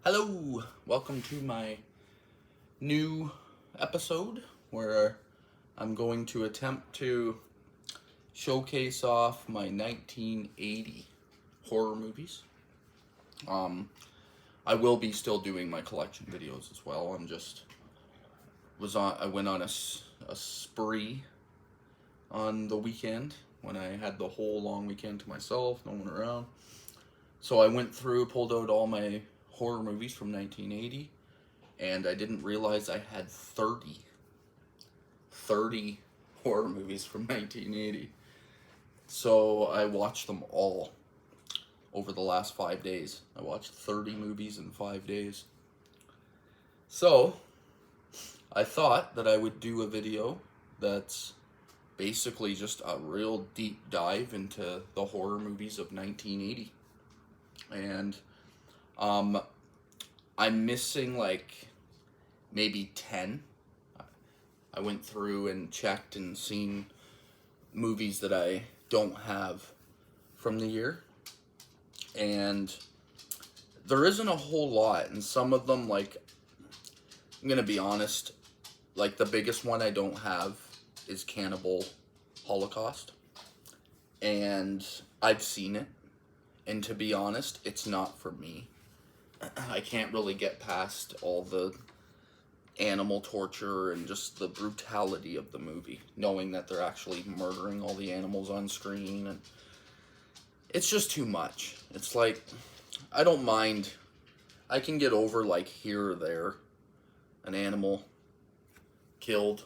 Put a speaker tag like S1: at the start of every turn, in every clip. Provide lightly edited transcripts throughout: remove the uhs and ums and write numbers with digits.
S1: Hello, welcome to my new episode where I'm going to attempt to showcase off my 1980 horror movies. I will be still doing my collection videos as well. I went on a spree on the weekend when I had the whole long weekend to myself, no one around. So I went through, pulled out all my horror movies from 1980, and I didn't realize I had 30 horror movies from 1980. So I watched them all over the last 5 days. I watched 30 movies in 5 days. So I thought that I would do a video that's basically just a real deep dive into the horror movies of 1980. And I'm missing like maybe 10. I went through and checked and seen movies that I don't have from the year. And there isn't a whole lot. And some of them, like, I'm going to be honest, like the biggest one I don't have is Cannibal Holocaust. And I've seen it. And to be honest, it's not for me. I can't really get past all the animal torture and just the brutality of the movie, knowing that they're actually murdering all the animals on screen, and it's just too much. It's like, I don't mind. I can get over like here or there an animal killed.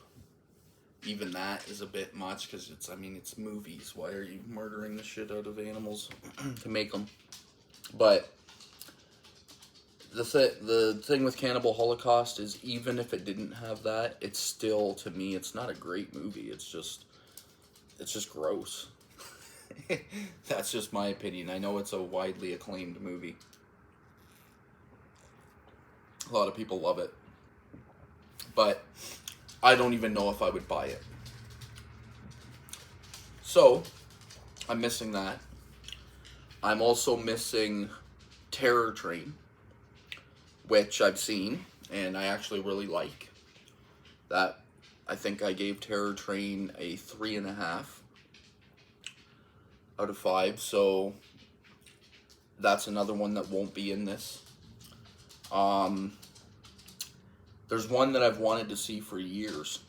S1: Even that is a bit much because it's movies. Why are you murdering the shit out of animals to make them? But the thing with Cannibal Holocaust is, even if it didn't have that, it's still, to me, it's not a great movie. It's just gross. That's just my opinion. I know it's a widely acclaimed movie. A lot of people love it. But I don't even know if I would buy it. So, I'm missing that. I'm also missing Terror Train, which I've seen, and I actually really like. That, I think I gave Terror Train a 3.5 out of 5, so that's another one that won't be in this. There's one that I've wanted to see for years,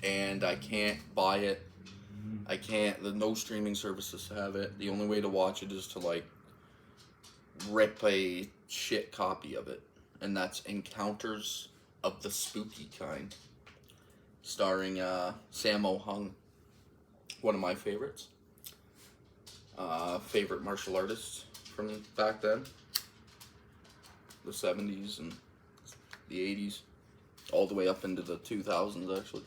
S1: and I can't buy it. No streaming services have it. The only way to watch it is to, like, rip a shit copy of it, and that's Encounters of the Spooky Kind, starring Sammo Hung, one of my favorites. Favorite martial artists from back then, the 70s and the 80s, all the way up into the 2000s, actually.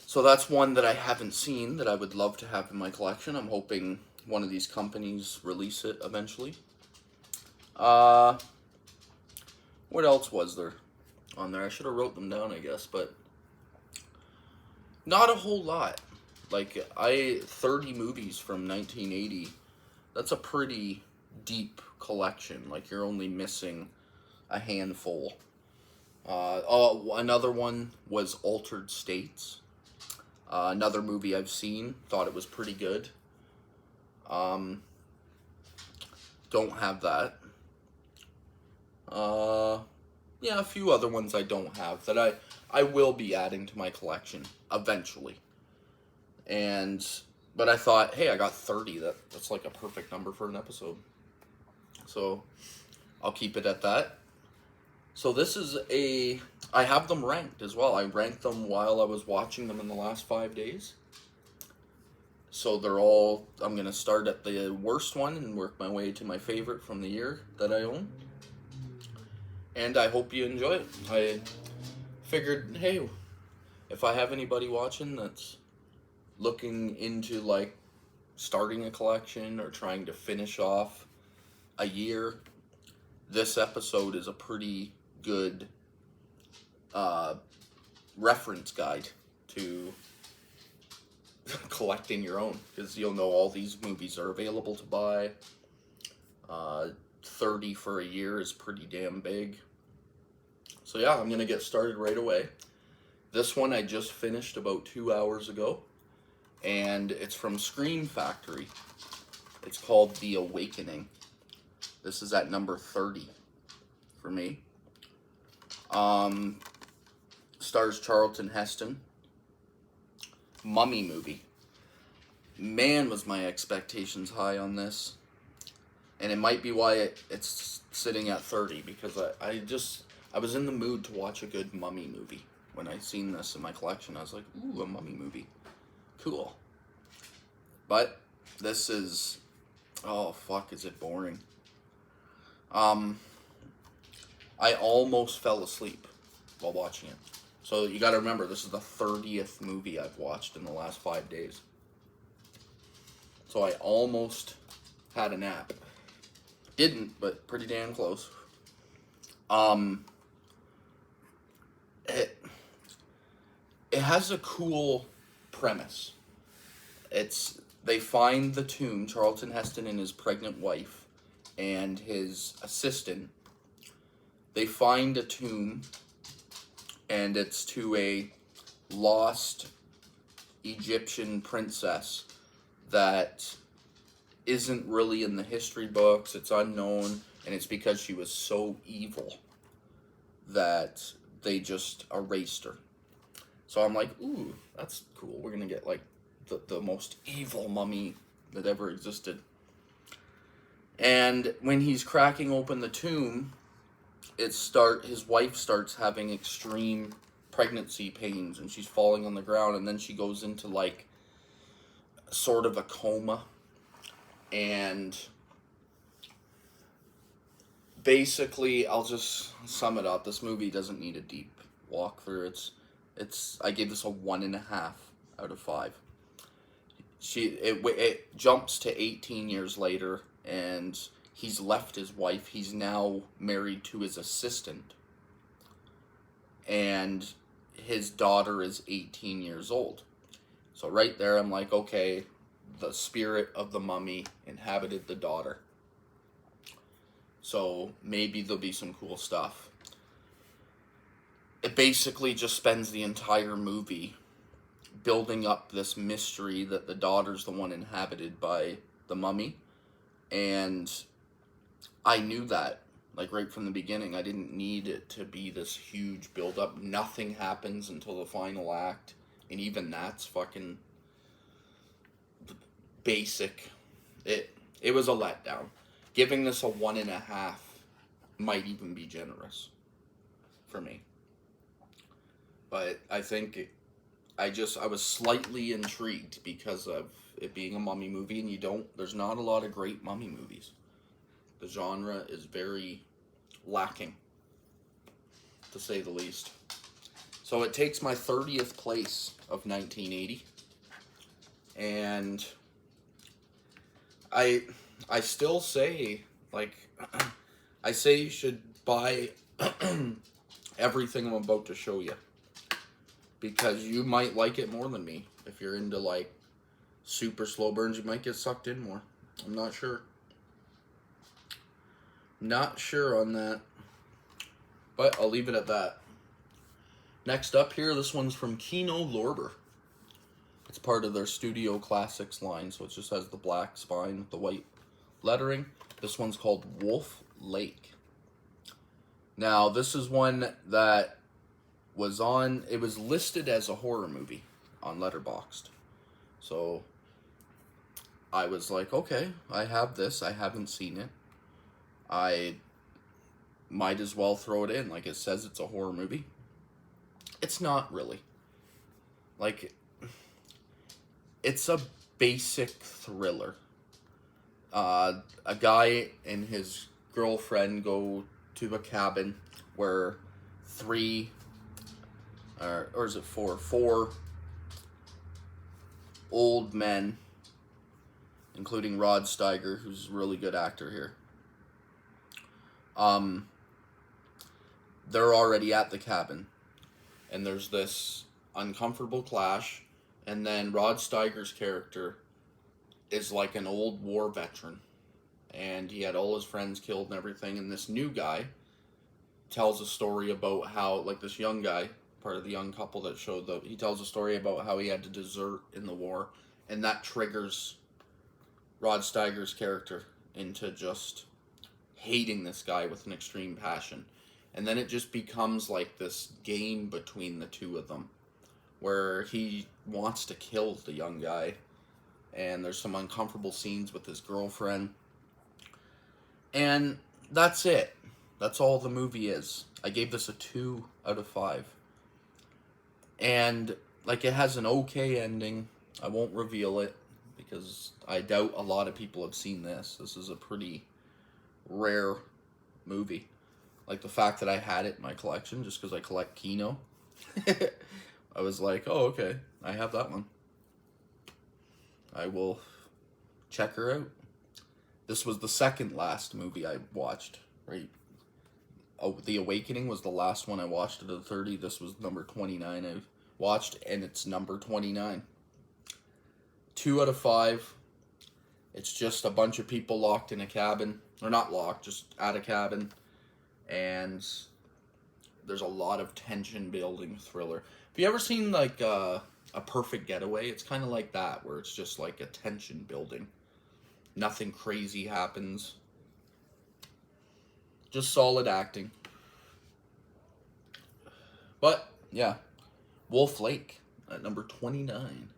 S1: So that's one that I haven't seen that I would love to have in my collection. I'm hoping one of these companies release it eventually. What else was there on there? I should have wrote them down, I guess, but not a whole lot. Like, 30 movies from 1980, that's a pretty deep collection. Like, you're only missing a handful. Another one was Altered States. Another movie I've seen, thought it was pretty good. Don't have that. Yeah, a few other ones I don't have that I will be adding to my collection eventually. But I thought, hey, I got 30. That's like a perfect number for an episode. So I'll keep it at that. So this is I have them ranked as well. I ranked them while I was watching them in the last 5 days. So I'm going to start at the worst one and work my way to my favorite from the year that I own. And I hope you enjoy it. I figured, hey, if I have anybody watching that's looking into, like, starting a collection or trying to finish off a year, this episode is a pretty good reference guide to collecting your own, because you'll know all these movies are available to buy. 30 for a year is pretty damn big. So yeah, I'm going to get started right away. This one I just finished about 2 hours ago, and it's from Scream Factory. It's called The Awakening. This is at number 30 for me. Stars Charlton Heston. Mummy movie. Man, was my expectations high on this. And it might be why it's sitting at 30, because I was in the mood to watch a good mummy movie. When I seen this in my collection, I was like, ooh, a mummy movie. Cool. But this is, oh fuck, is it boring. I almost fell asleep while watching it. So you gotta remember, this is the 30th movie I've watched in the last 5 days. So I almost had a nap. Didn't, but pretty damn close. It has a cool premise. They find the tomb, Charlton Heston and his pregnant wife and his assistant. They find a tomb, and it's to a lost Egyptian princess that isn't really in the history books. It's unknown, and it's because she was so evil that they just erased her. So I'm like, ooh, that's cool. We're gonna get like the most evil mummy that ever existed. And when he's cracking open the tomb, his wife starts having extreme pregnancy pains, and she's falling on the ground, and then she goes into like sort of a coma. And basically, I'll just sum it up. This movie doesn't need a deep walkthrough. I gave this a 1.5 out of 5. It jumps to 18 years later, and he's left his wife. He's now married to his assistant, and his daughter is 18 years old. So right there, I'm like, okay, the spirit of the mummy inhabited the daughter. So maybe there'll be some cool stuff. It basically just spends the entire movie building up this mystery that the daughter's the one inhabited by the mummy. And I knew that, like, right from the beginning. I didn't need it to be this huge build-up. Nothing happens until the final act. And even that's fucking basic. It was a letdown. Giving this a 1.5 might even be generous for me. But I think I was slightly intrigued because of it being a mummy movie, and there's not a lot of great mummy movies. The genre is very lacking, to say the least. So it takes my 30th place of 1980, and I still say, like, I say you should buy everything I'm about to show you, because you might like it more than me. If you're into, like, super slow burns, you might get sucked in more. I'm not sure. Not sure on that. But I'll leave it at that. Next up here, this one's from Kino Lorber. It's part of their Studio Classics line, so it just has the black spine with the white lettering. This one's called Wolf Lake. Now, this is one that it was listed as a horror movie on Letterboxd. So I was like, okay, I have this. I haven't seen it. I might as well throw it in. Like, it says it's a horror movie. It's not really. Like, it's a basic thriller. A guy and his girlfriend go to a cabin where four old men, including Rod Steiger, who's a really good actor here. They're already at the cabin, and there's this uncomfortable clash, and then Rod Steiger's character is like an old war veteran, and he had all his friends killed and everything. And this new guy tells a story about how, like, this young guy, part of the young couple that showed the, he tells a story about how he had to desert in the war, and that triggers Rod Steiger's character into just hating this guy with an extreme passion. And then it just becomes like this game between the two of them, where he wants to kill the young guy, and there's some uncomfortable scenes with his girlfriend. And that's it. That's all the movie is. I gave this a 2 out of 5. And, like, it has an okay ending. I won't reveal it, because I doubt a lot of people have seen this. This is a pretty rare movie. Like, the fact that I had it in my collection, just because I collect Kino. I was like, oh, okay, I have that one. I will check her out. This was the second last movie I watched, right? Oh, The Awakening was the last one I watched of the 30. This was number 29 I've watched, and it's number 29. 2 out of 5. It's just a bunch of people locked in a cabin. Or not locked, just at a cabin. And there's a lot of tension building thriller. Have you ever seen, like, A Perfect Getaway? It's kind of like that, where it's just like a tension building. Nothing crazy happens. Just solid acting. But, yeah. Wolf Lake at number 29.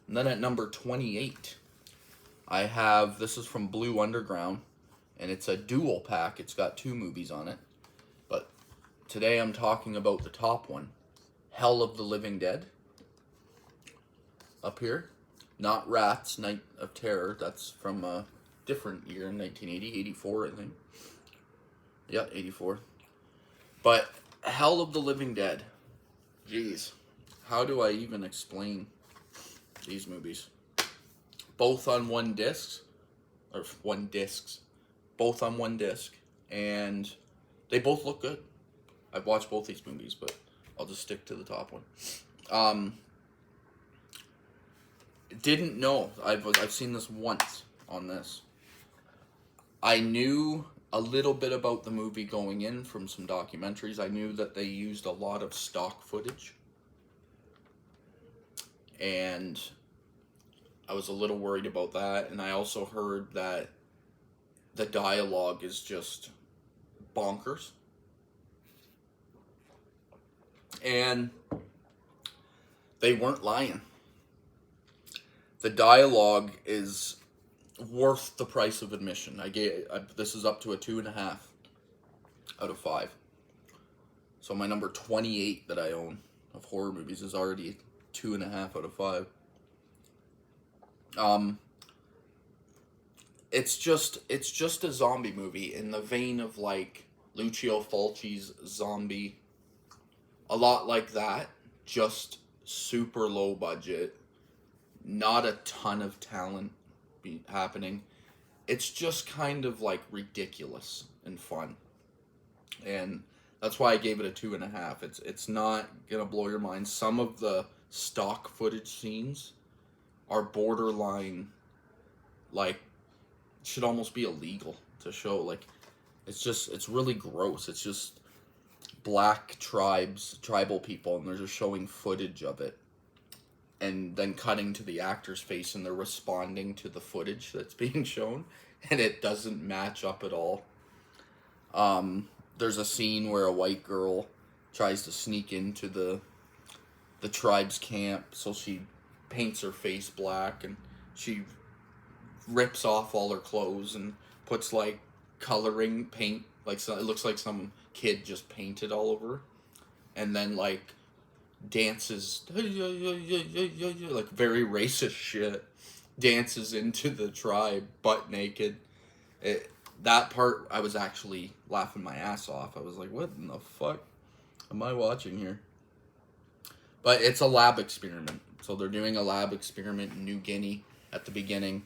S1: And then at number 28, I have, this is from Blue Underground, and it's a dual pack. It's got 2 movies on it. But today I'm talking about the top one, Hell of the Living Dead. Up here. Not Rats, Night of Terror. That's from a different year, 1980, 84, I think. Yeah, 84. But Hell of the Living Dead. Jeez. How do I even explain these movies? Both on one disc. Or one discs. Both on one disc. And they both look good. I've watched both these movies, but I'll just stick to the top one. Didn't know. I've seen this once on this. I knew a little bit about the movie going in from some documentaries. I knew that they used a lot of stock footage. And I was a little worried about that. And I also heard that the dialogue is just bonkers. And they weren't lying. The dialogue is worth the price of admission. This is up to a 2.5 out of 5. So my number 28 that I own of horror movies is already 2.5 out of 5. It's just a zombie movie in the vein of, like, Lucio Fulci's Zombie. A lot like that, just super low budget, not a ton of talent happening. It's just kind of, like, ridiculous and fun. And that's why I gave it a 2.5. It's not gonna blow your mind. Some of the stock footage scenes are borderline, like, should almost be illegal to show. Like, it's really gross. It's just black tribal people, and they're just showing footage of it. And then cutting to the actor's face, and they're responding to the footage that's being shown, and it doesn't match up at all. There's a scene where a white girl tries to sneak into the tribe's camp, so she paints her face black, and she rips off all her clothes and puts, like, coloring paint, like, so it looks like some kid just painted all over, and then, like, dances, like, very racist shit, dances into the tribe butt naked. That part, I was actually laughing my ass off. I was like, what in the fuck am I watching here? But it's a lab experiment. So they're doing a lab experiment in New Guinea at the beginning,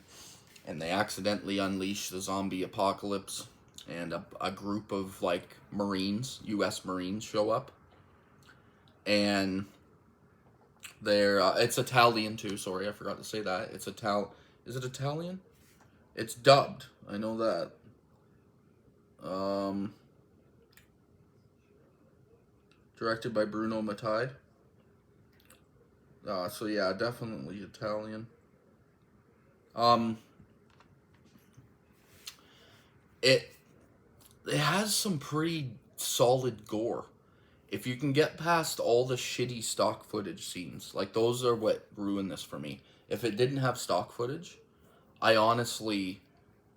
S1: and they accidentally unleash the zombie apocalypse, and a group of, like, Marines, U.S. Marines, show up. And they're, it's Italian too, sorry, I forgot to say that. Is it Italian? It's dubbed. I know that. Um, Directed by Bruno Mattei. So yeah, definitely Italian. Um, it it has some pretty solid gore. If you can get past all the shitty stock footage scenes, like those are what ruined this for me. If it didn't have stock footage, I honestly,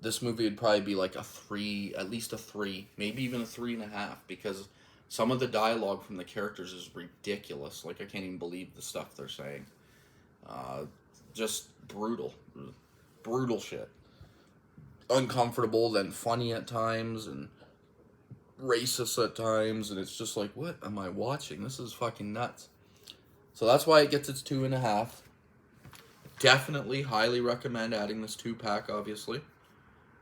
S1: this movie would probably be like a 3, at least a 3, maybe even a 3.5, because some of the dialogue from the characters is ridiculous. Like, I can't even believe the stuff they're saying. Uh, just brutal. Brutal shit. Uncomfortable, then funny at times, and racist at times, and it's just like, what am I watching? This is fucking nuts. So that's why it gets its 2.5. Definitely highly recommend adding this 2-pack, obviously.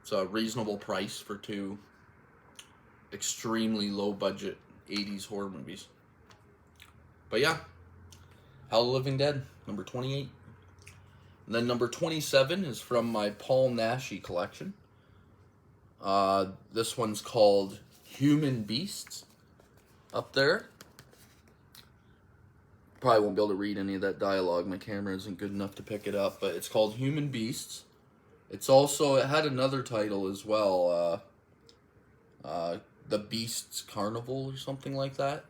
S1: It's a reasonable price for 2 extremely low budget 80s horror movies. But yeah, Hell of the Living Dead, number 28. And then number 27 is from my Paul Naschy collection. This one's called Human Beasts. Up there. Probably won't be able to read any of that dialogue. My camera isn't good enough to pick it up. But it's called Human Beasts. It's also, it had another title as well. The Beasts Carnival or something like that.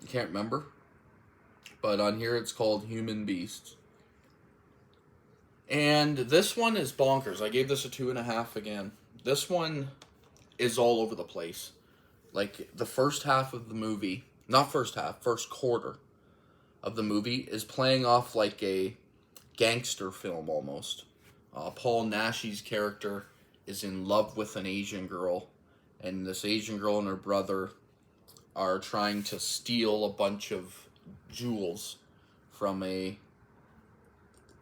S1: I can't remember. But on here it's called Human Beasts. And this one is bonkers. I gave this a 2.5 again. This one is all over the place. Like, the first half of the movie, not first half, first quarter of the movie is playing off like a gangster film almost. Paul Naschy's character is in love with an Asian girl, and this Asian girl and her brother are trying to steal a bunch of jewels from a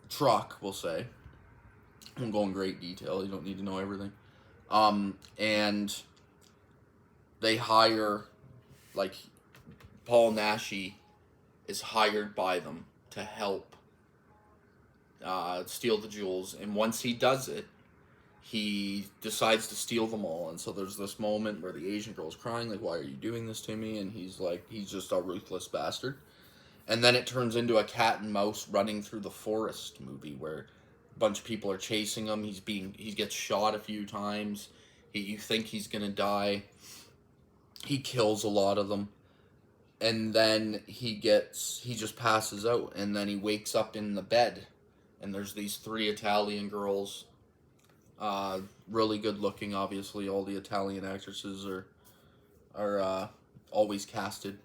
S1: truck, we'll say. I won't go in great detail, you don't need to know everything. And they hire, like, Paul Naschy is hired by them to help steal the jewels, and once he does it, he decides to steal them all. And so there's this moment where the Asian girl's crying, like, why are you doing this to me? And he's like, he's just a ruthless bastard. And then it turns into a cat and mouse running through the forest movie where a bunch of people are chasing him. He gets shot a few times. You think he's gonna die. He kills a lot of them. And then he just passes out, and then he wakes up in the bed, and there's these 3 Italian girls, really good looking, obviously. All the Italian actresses are always casted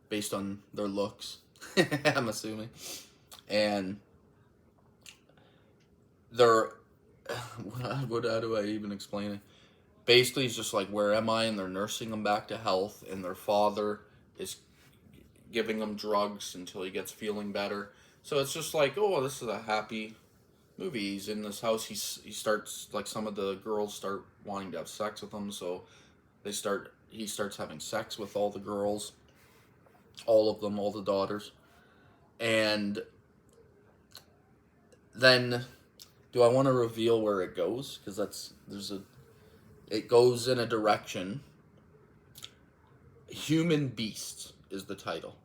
S1: based on their looks, I'm assuming. And they're, how do I even explain it? Basically, it's just like, where am I? And they're nursing them back to health, and their father is giving him drugs until he gets feeling better. So it's just like, oh, this is a happy movie. He's in this house. He starts, like, some of the girls start wanting to have sex with him, so he starts having sex with all the girls, all of them, all the daughters. And then, do I want to reveal where it goes? Because it goes in a direction. Human Beasts is the title.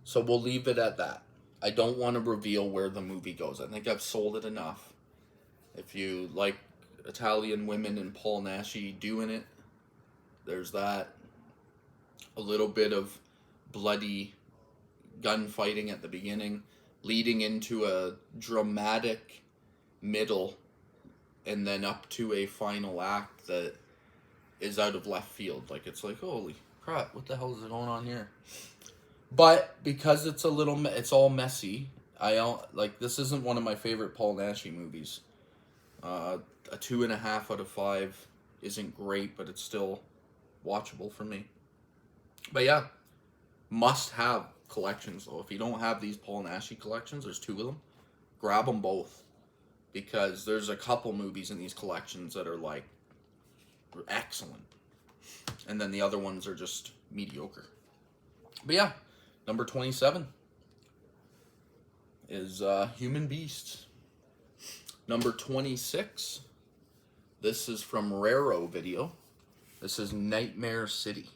S1: So we'll leave it at that. I don't want to reveal where the movie goes. I think I've sold it enough. If you like Italian women and Paul Naschy doing it, there's that. A little bit of bloody gunfighting at the beginning, leading into a dramatic middle, and then up to a final act that is out of left field. Like, it's like, holy crap, what the hell is going on here? But because it's it's all messy. This isn't one of my favorite Paul Naschy movies. A 2.5 out of 5 isn't great, but it's still watchable for me. But yeah, must have collections though. If you don't have these Paul Naschy collections, there's 2 of them. Grab them both, because there's a couple movies in these collections that are like excellent, and then the other ones are just mediocre. But yeah, number 27 is Human Beasts. Number 26 This is from Raro Video. This is Nightmare City.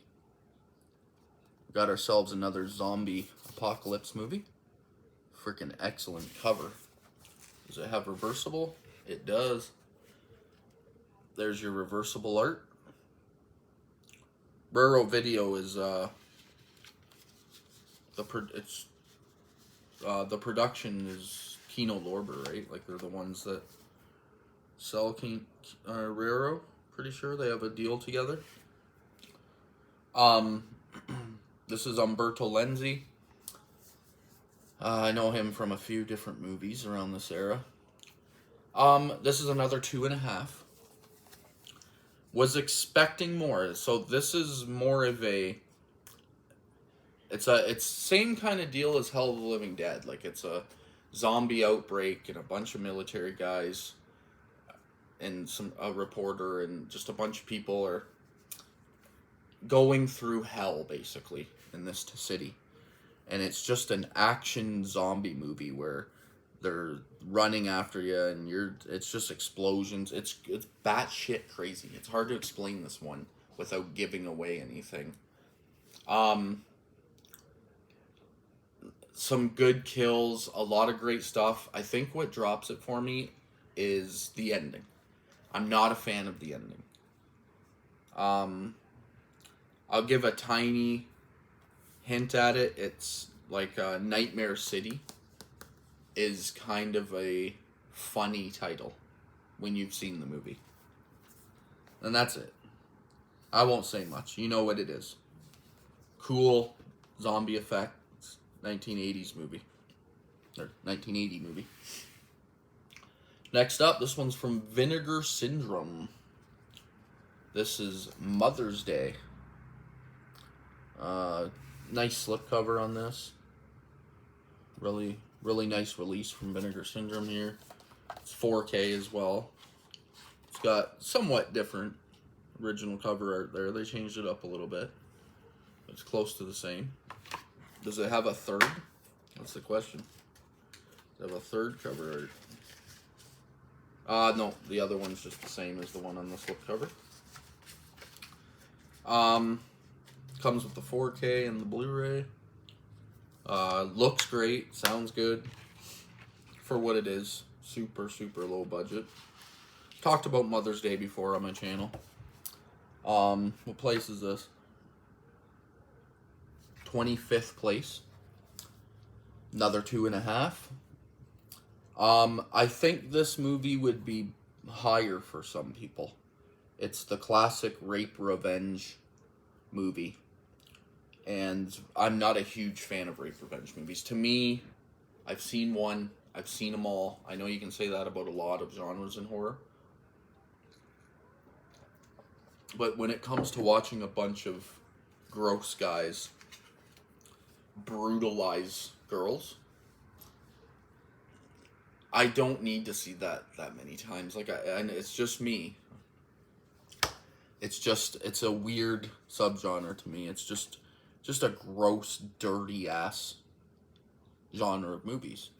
S1: Got ourselves another zombie apocalypse movie. Freaking excellent cover. Does it have reversible? It does. There's your reversible art. Raro Video is the production is Kino Lorber, right? Like they're the ones that sell Raro. Pretty sure they have a deal together. This is Umberto Lenzi. I know him from a few different movies around this era. This is another 2.5. Was expecting more. So this is more of a... It's same kind of deal as Hell of the Living Dead. Like, it's a zombie outbreak and a bunch of military guys and a reporter and just a bunch of people are going through hell, basically, in this city. And it's just an action zombie movie where they're running after you and it's just explosions. It's batshit crazy. It's hard to explain this one without giving away anything. Some good kills, a lot of great stuff. I think what drops it for me is the ending. I'm not a fan of the ending. I'll give a tiny hint at it. It's like Nightmare City is kind of a funny title when you've seen the movie. And that's it. I won't say much. You know what it is. Cool zombie effects. 1980s movie. Or 1980 movie. Next up, this one's from Vinegar Syndrome. This is Mother's Day. Nice slipcover on this. Really, really nice release from Vinegar Syndrome here. It's 4K as well. It's got somewhat different original cover art there. They changed it up a little bit. It's close to the same. Does it have a third? That's the question. Does it have a third cover art? No, the other one's just the same as the one on the slipcover. Comes with the 4K and the Blu-ray. Looks great, sounds good. For what it is, super, super low budget. Talked about Mother's Day before on my channel. What place is this? 25th place. Another 2.5. I think this movie would be higher for some people. It's the classic rape revenge movie. And I'm not a huge fan of rape revenge movies. To me, I've seen one. I've seen them all. I know you can say that about a lot of genres in horror. But when it comes to watching a bunch of gross guys brutalize girls, I don't need to see that many times. And it's just me. It's a weird subgenre to me. It's just a gross, dirty ass genre of movies.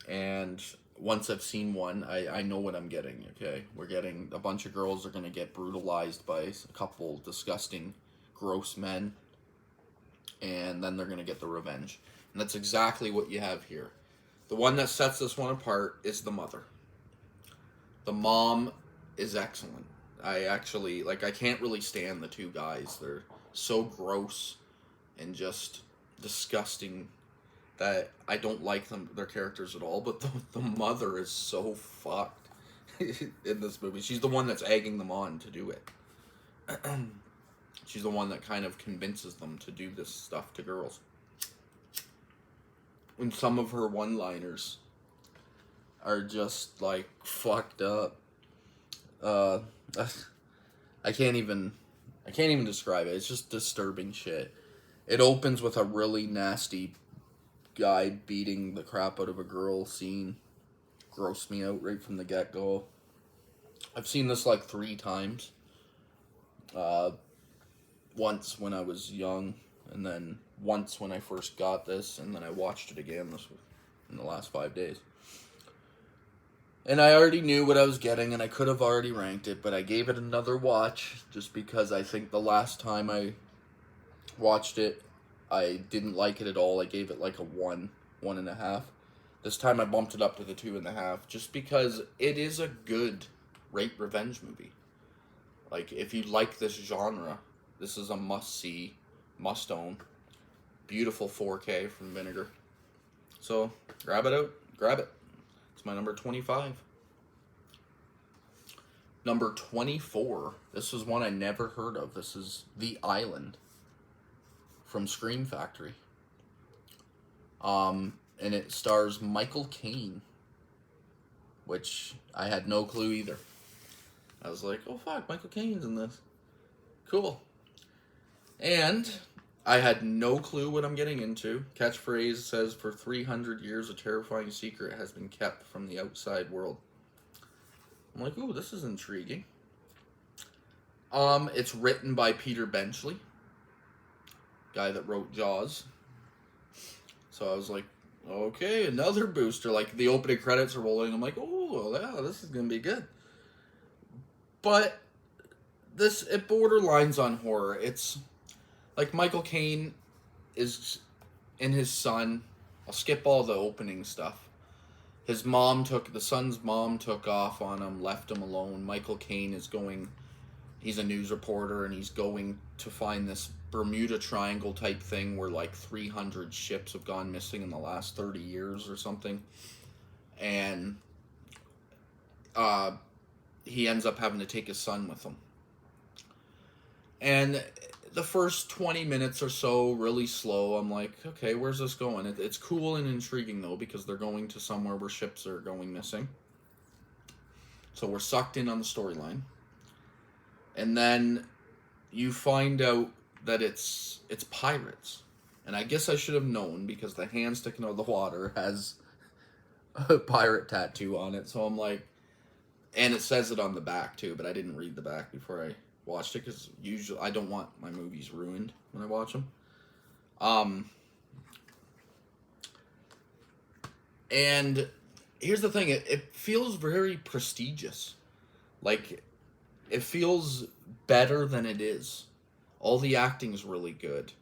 S1: And once I've seen one, I know what I'm getting, okay? We're getting a bunch of girls are going to get brutalized by a couple disgusting, gross men. And then they're going to get the revenge. And that's exactly what you have here. The one that sets this one apart is the mother. The mom is excellent. I can't really stand the two guys. They're so gross and just disgusting that I don't like their characters at all. But the mother is so fucked in this movie. She's the one that's egging them on to do it. She's the one that kind of convinces them to do this stuff to girls. And some of her one-liners are just, like, fucked up. I can't even describe it. It's just disturbing shit. It opens with a really nasty guy beating the crap out of a girl scene. Grossed me out right from the get-go. I've seen this, like, 3 times. Once when I was young, and then once when I first got this, and then I watched it again in the last 5 days. And I already knew what I was getting, and I could have already ranked it, but I gave it another watch, just because I think the last time I watched it, I didn't like it at all. I gave it like a 1.5. This time I bumped it up to the 2.5, just because it is a good rape revenge movie. Like, if you like this genre, this is a must-see, must-own. Beautiful 4K from Vinegar. So, grab it. It's my number 25. Number 24. This is one I never heard of. This is The Island from Scream Factory. And it stars Michael Caine, which I had no clue either. I was like, oh fuck, Michael Caine's in this. Cool. And I had no clue what I'm getting into. Catchphrase says, for 300 years, a terrifying secret has been kept from the outside world. I'm like, ooh, this is intriguing. It's written by Peter Benchley, guy that wrote Jaws. So I was like, okay, another booster. Like, the opening credits are rolling. I'm like, oh, yeah, this is going to be good. But it borderlines on horror. It's like Michael Caine is and his son. I'll skip all the opening stuff. The son's mom took off on him, left him alone. Michael Caine he's a news reporter, and he's going to find this Bermuda Triangle type thing where like 300 ships have gone missing in the last 30 years or something. And he ends up having to take his son with him. And the first 20 minutes or so, really slow. I'm like, okay, where's this going? It's cool and intriguing, though, because they're going to somewhere where ships are going missing. So we're sucked in on the storyline. And then you find out that it's pirates. And I guess I should have known, because the hand sticking out of the water has a pirate tattoo on it. So I'm like, and it says it on the back, too, but I didn't read the back before I watched it, because usually I don't want my movies ruined when I watch them. And here's the thing, it feels very prestigious. Like, it feels better than it is. All the acting is really good.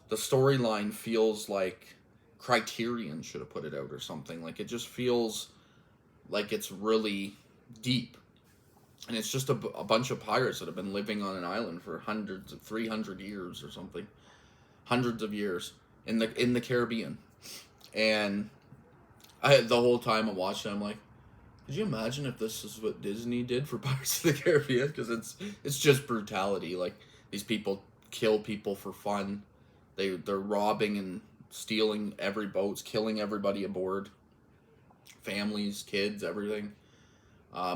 S1: The storyline feels like Criterion should have put it out or something. Like, it just feels like it's really deep. And it's just a bunch of pirates that have been living on an island for 300 years or something. Hundreds of years in the Caribbean. And the whole time I'm watching, I'm like, could you imagine if this is what Disney did for Pirates of the Caribbean? Because it's just brutality. Like, these people kill people for fun. They're robbing and stealing every boat, killing everybody aboard. Families, kids, everything.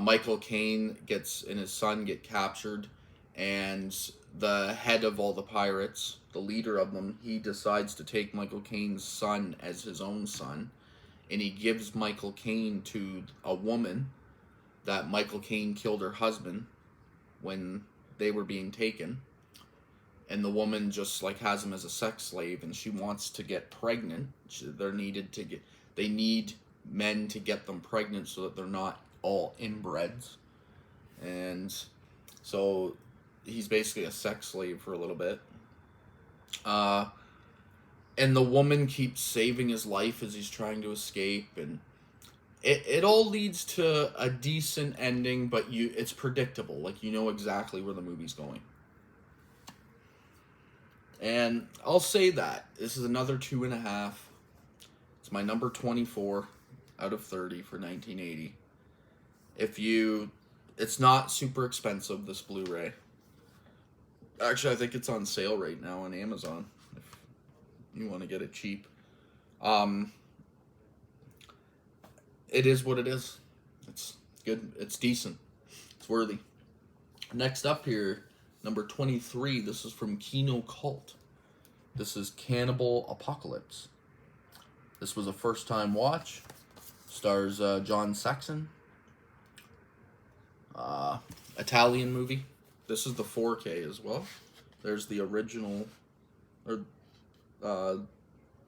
S1: Michael Caine and his son get captured, and the head of all the pirates, the leader of them, he decides to take Michael Caine's son as his own son, and he gives Michael Caine to a woman that Michael Caine killed her husband when they were being taken, and the woman just like has him as a sex slave, and she wants to get pregnant. They need men to get them pregnant so that they're not all inbreds. And so he's basically a sex slave for a little bit. And the woman keeps saving his life as he's trying to escape, and it all leads to a decent ending, but it's predictable. Like, you know exactly where the movie's going. And I'll say that this is another 2.5. It's my number 24 out of 30 for 1980. It's not super expensive, this Blu-ray. Actually, I think it's on sale right now on Amazon, if you want to get it cheap. It is what it is. It's good. It's decent. It's worthy. Next up here, number 23, this is from Kino Cult. This is Cannibal Apocalypse. This was a first-time watch. Stars John Saxon. Italian movie. This is the 4K as well. There's the original.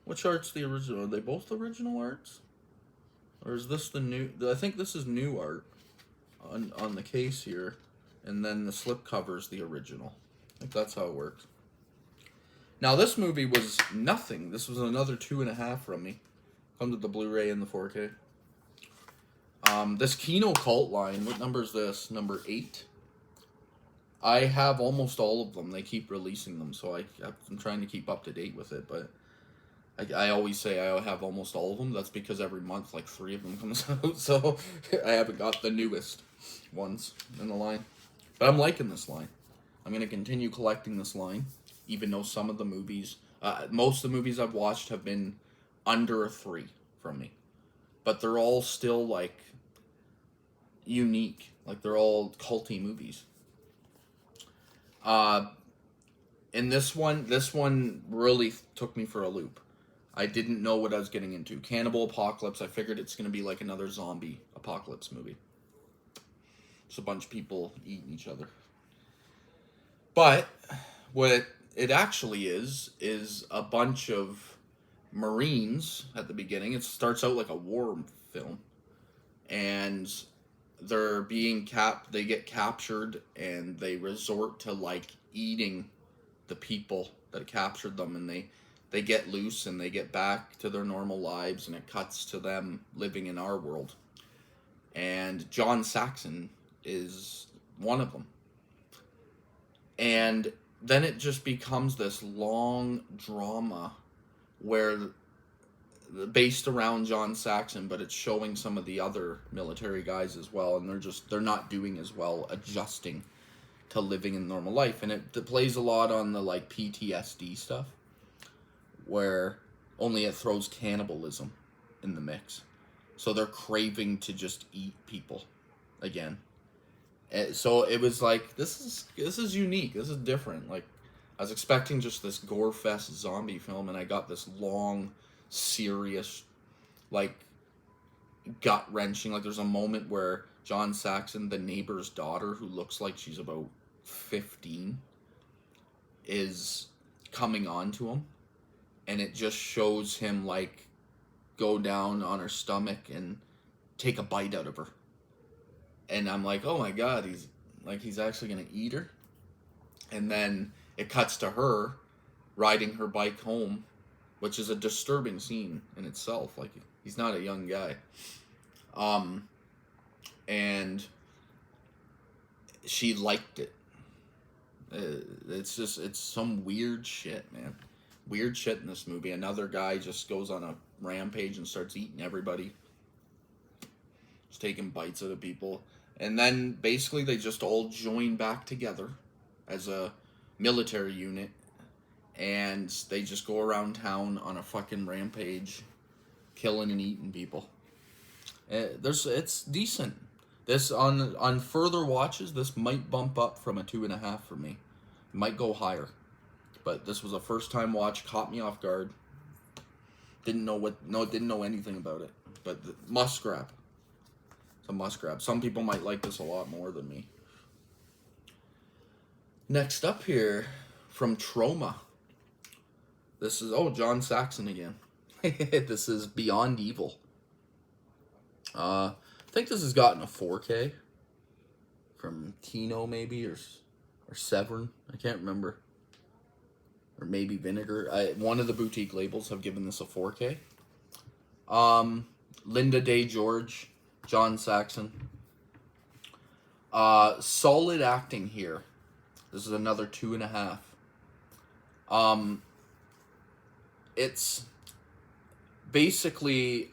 S1: Which art's the original? Are they both original arts? Or is this the new... I think this is new art on the case here. And then the slipcover is the original. I think that's how it works. Now, this movie was nothing. This was another 2.5 from me. Comes with the Blu-ray and the 4K. This Kino Cult line, what number is this? Number 8? I have almost all of them. They keep releasing them, so I'm trying to keep up to date with it, but I always say I have almost all of them. That's because every month, like 3 of them comes out, so I haven't got the newest ones in the line. But I'm liking this line. I'm going to continue collecting this line, even though some of the movies, most of the movies I've watched have been under a 3 from me. But they're all still, like, unique. Like, they're all culty movies. And this one really took me for a loop. I didn't know what I was getting into. Cannibal Apocalypse, I figured it's going to be like another zombie apocalypse movie. Just a bunch of people eating each other. But what it actually is a bunch of Marines at the beginning. It starts out like a war film. And they're being they get captured, and they resort to, like, eating the people that captured them, and they get loose, and they get back to their normal lives, and it cuts to them living in our world. And John Saxon is one of them. And then it just becomes this long drama where based around John Saxon, but it's showing some of the other military guys as well, and they're not doing as well adjusting to living in normal life. And it plays a lot on the, like, PTSD stuff, where only it throws cannibalism in the mix. So they're craving to just eat people again. So it was like, this is unique. This is different. Like, I was expecting just this gore fest zombie film, and I got this long, serious, like, gut wrenching. Like, there's a moment where John Saxon, the neighbor's daughter, who looks like she's about 15, is coming on to him, and it just shows him, like, go down on her stomach and take a bite out of her. And I'm like, oh my god, he's actually gonna eat her. And then it cuts to her riding her bike home, which is a disturbing scene in itself. Like, he's not a young guy. And she liked it. It's some weird shit, man. Weird shit in this movie. Another guy just goes on a rampage and starts eating everybody. Just taking bites out of people. And then, basically, they just all join back together as a military unit. And they just go around town on a fucking rampage, killing and eating people. It's decent. This, on further watches, this might bump up from a 2.5 for me. It might go higher. But this was a first time watch, caught me off guard. Didn't know anything about it. But must grab. It's a must grab. Some people might like this a lot more than me. Next up here, from Trauma. This is, John Saxon again. This is Beyond Evil. I think this has gotten a 4K from Kino, maybe, or Severn. I can't remember. Or maybe Vinegar. One of the boutique labels have given this a 4K. Linda Day George, John Saxon. Solid acting here. This is another 2.5. It's basically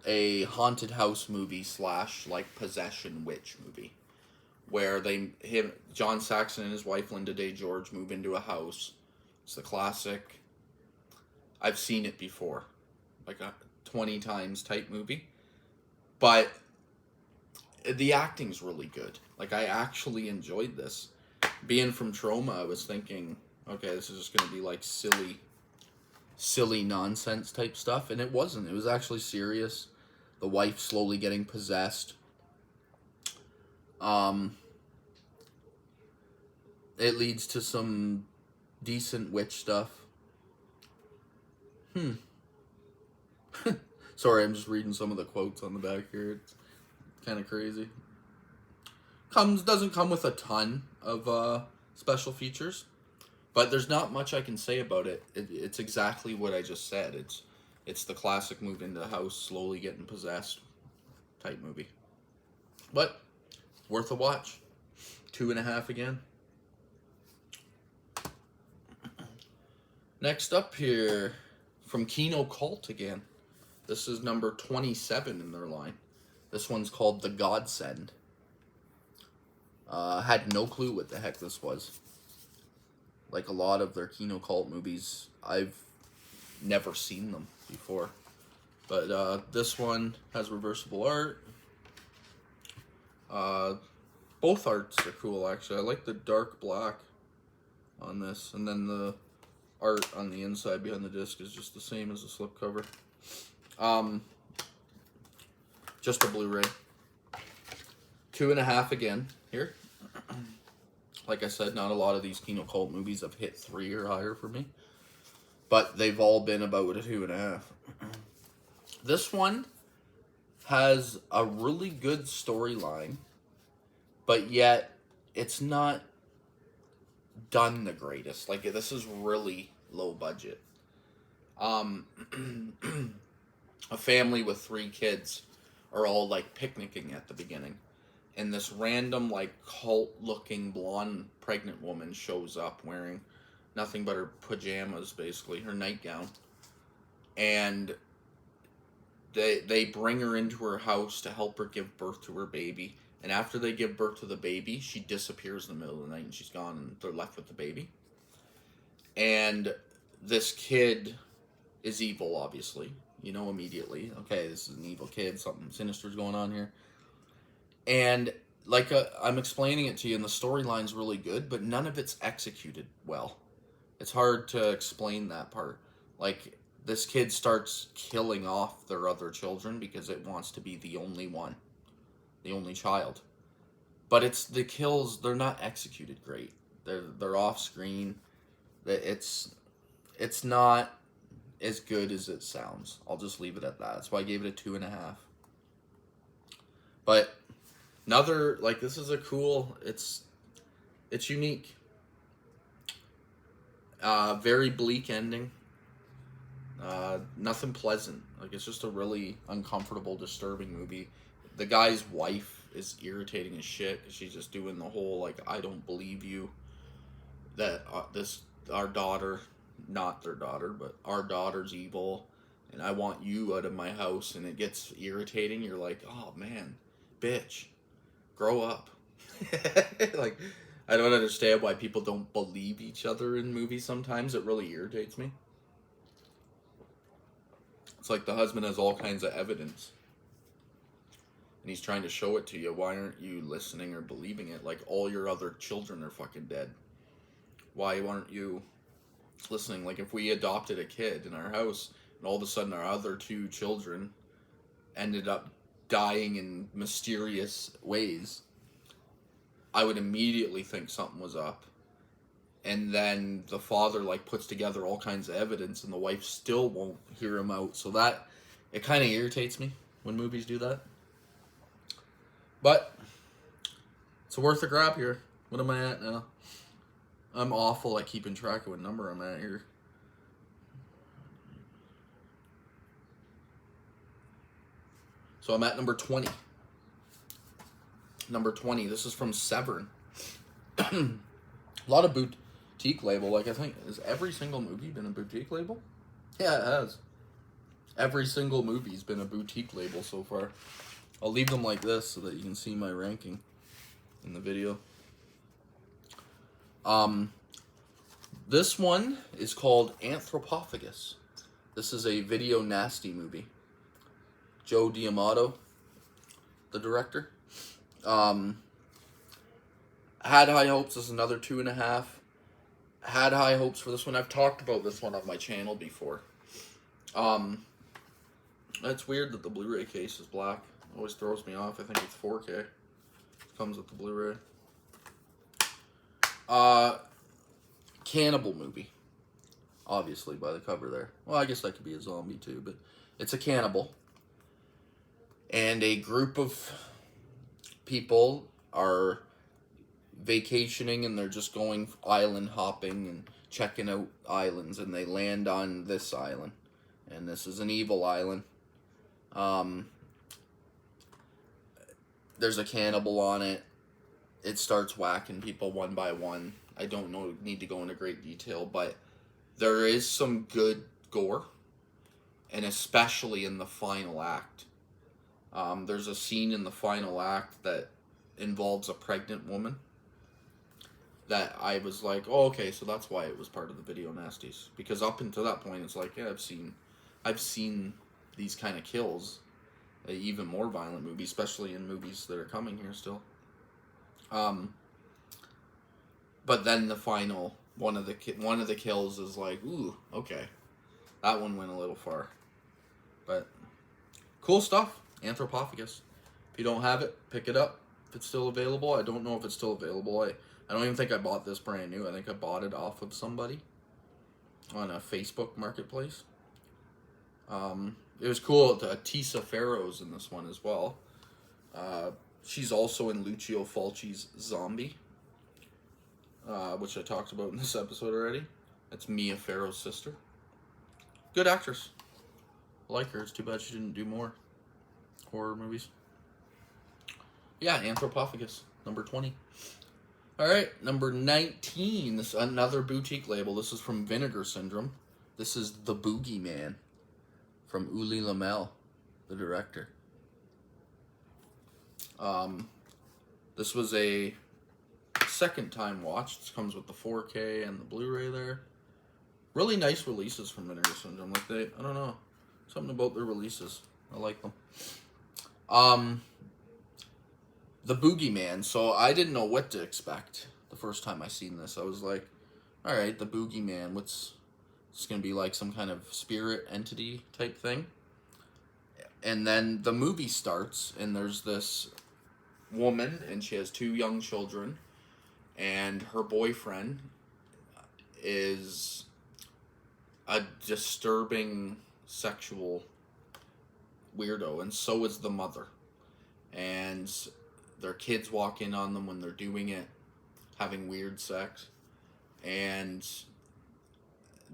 S1: a haunted house movie / like possession witch movie, where John Saxon and his wife Linda Day George move into a house. It's the classic, I've seen it before, like a 20 times type movie, but the acting's really good. Like, I actually enjoyed this. Being from Trauma, I was thinking, okay, this is just going to be like silly nonsense type stuff, and it wasn't. It was actually serious. The wife slowly getting possessed. It leads to some decent witch stuff. Sorry, I'm just reading some of the quotes on the back here. It's kind of crazy. Doesn't come with a ton of special features, but there's not much I can say about it. It's exactly what I just said. It's the classic move into the house, slowly getting possessed type movie. But worth a watch. 2.5 again. Next up here, from Kino Cult again. This is number 27 in their line. This one's called The Godsend. Had no clue what the heck this was. Like a lot of their Kino Cult movies, I've never seen them before. But this one has reversible art. Both arts are cool, actually. I like the dark black on this. And then the art on the inside behind the disc is just the same as the slipcover. Just a Blu-ray. 2.5 again here. Like I said, not a lot of these Kino Cult movies have hit 3 or higher for me. But they've all been about a 2.5. This one has a really good storyline, but yet it's not done the greatest. Like, this is really low budget. A family with 3 kids are all like picnicking at the beginning, and this random like cult-looking blonde pregnant woman shows up wearing nothing but her pajamas, basically her nightgown, and they bring her into her house to help her give birth to her baby. And after they give birth to the baby, she disappears in the middle of the night and she's gone, and they're left with the baby. And this kid is evil, obviously. You know immediately, okay, this is an evil kid, something sinister's going on here. And like I'm explaining it to you, and the storyline's really good, but none of it's executed well. It's hard to explain that part. Like, this kid starts killing off their other children because it wants to be the only one, the only child. But it's the kills, they're not executed great. They're off screen. It's not as good as it sounds. I'll just leave it at that. That's why I gave it a 2.5. But another, like, this is a cool, it's unique. Very bleak ending. Nothing pleasant. Like, it's just a really uncomfortable, disturbing movie. The guy's wife is irritating as shit because she's just doing the whole, like, I don't believe you that our daughter, not their daughter, but our daughter's evil, and I want you out of my house, and it gets irritating. You're like, oh man, bitch, grow up. Like, I don't understand why people don't believe each other in movies sometimes. It really irritates me. It's like the husband has all kinds of evidence, and he's trying to show it to you. Why aren't you listening or believing it? Like, all your other children are fucking dead. Why aren't you listening? Like, if we adopted a kid in our house, and all of a sudden our other 2 children ended up dying in mysterious ways, I would immediately think something was up. And then the father, like, puts together all kinds of evidence, and the wife still won't hear him out. So that, it kind of irritates me when movies do that. But it's worth a grab here. What am I at now? I'm awful at keeping track of what number I'm at here. So I'm at number 20. Number 20. This is from Severn. A lot of boutique label. Like, I think, has every single movie been a boutique label? Yeah, it has. Every single movie's been a boutique label so far. I'll leave them like this so that you can see my ranking in the video. This one is called Anthropophagus. This is a video nasty movie. Joe D'Amato, the director. Had high hopes. This is another 2.5. Had high hopes for this one. I've talked about this one on my channel before. It's weird that the Blu-ray case is black. It always throws me off. I think it's 4K. It comes with the Blu-ray. Cannibal movie. Obviously, by the cover there. Well, I guess that could be a zombie too, but it's a cannibal. And a group of people are vacationing, and they're just going island hopping and checking out islands, and they land on this island. And this is an evil island. There's a cannibal on it. It starts whacking people one by one. I don't need to go into great detail, but there is some good gore, and especially in the final act. There's a scene in the final act that involves a pregnant woman that I was like, oh, okay, so that's why it was part of the video nasties. Because up until that point, it's like, yeah, I've seen these kind of kills, even more violent movies, especially in movies that are coming here still. But then the final one of the kills is like, ooh, okay, that one went a little far. But cool stuff. Anthropophagus. If you don't have it, pick it up. If it's still available, I don't know if it's still available. I don't even think I bought this brand new. I think I bought it off of somebody on a Facebook marketplace. It was cool. Tisa Farrow's in this one as well. She's also in Lucio Fulci's Zombie, which I talked about in this episode already. That's Mia Farrow's sister. Good actress. I like her. It's too bad she didn't do more horror movies. Yeah, Anthropophagus, number 20. Alright, number 19. This is another boutique label. This is from Vinegar Syndrome. This is The Boogy Man from Uli Lamel, the director. This was a second time watch. This comes with the 4K and the Blu-ray there. Really nice releases from Vinegar Syndrome. Like I don't know, something about their releases. I like them. The Boogy Man. So I didn't know what to expect the first time I seen this. I was like, all right, the Boogy Man. What's it's gonna be like some kind of spirit entity type thing? And then the movie starts, and there's this woman, and she has 2 young children, and her boyfriend is a disturbing sexual weirdo, and so is the mother. And their kids walk in on them when they're doing it, having weird sex, and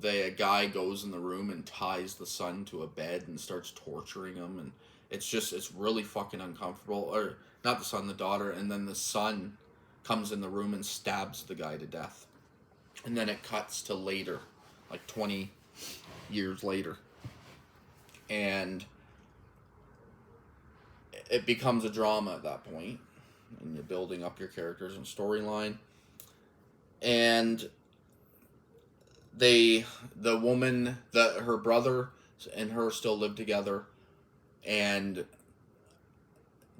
S1: a guy goes in the room and ties the son to a bed and starts torturing him, and it's really fucking uncomfortable. Or not the son, the daughter. And then the son comes in the room and stabs the guy to death, and then it cuts to later, like 20 years later, and it becomes a drama at that point, and you're building up your characters and storyline. And the woman, her brother and her still live together, and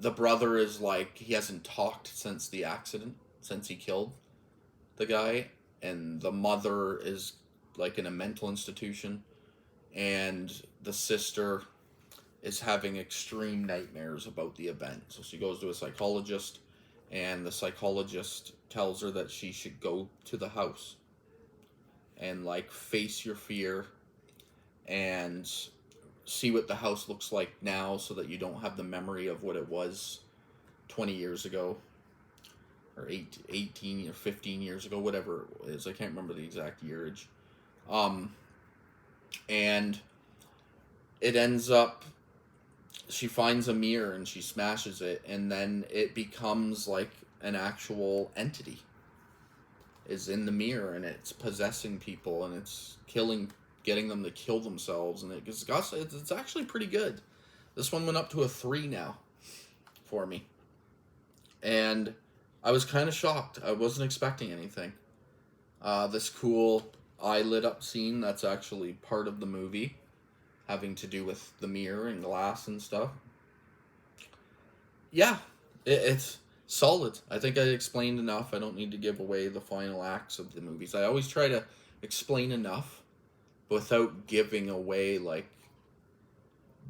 S1: the brother is like, he hasn't talked since the accident, since he killed the guy, and the mother is like in a mental institution, and the sister is having extreme nightmares about the event. So she goes to a psychologist, and the psychologist tells her that she should go to the house and like face your fear and see what the house looks like now, so that you don't have the memory of what it was 20 years ago, or 18 or 15 years ago, whatever it is. I can't remember the exact yearage. And it ends up, she finds a mirror and she smashes it, and then it becomes like an actual entity is in the mirror, and it's possessing people, and it's getting them to kill themselves, and it's actually pretty good. This one went up to a 3 now for me, and I was kind of shocked. I wasn't expecting anything. This cool eye lit up scene that's actually part of the movie, having to do with the mirror and glass and stuff. Yeah, it's solid. I think I explained enough. I don't need to give away the final acts of the movies. I always try to explain enough without giving away like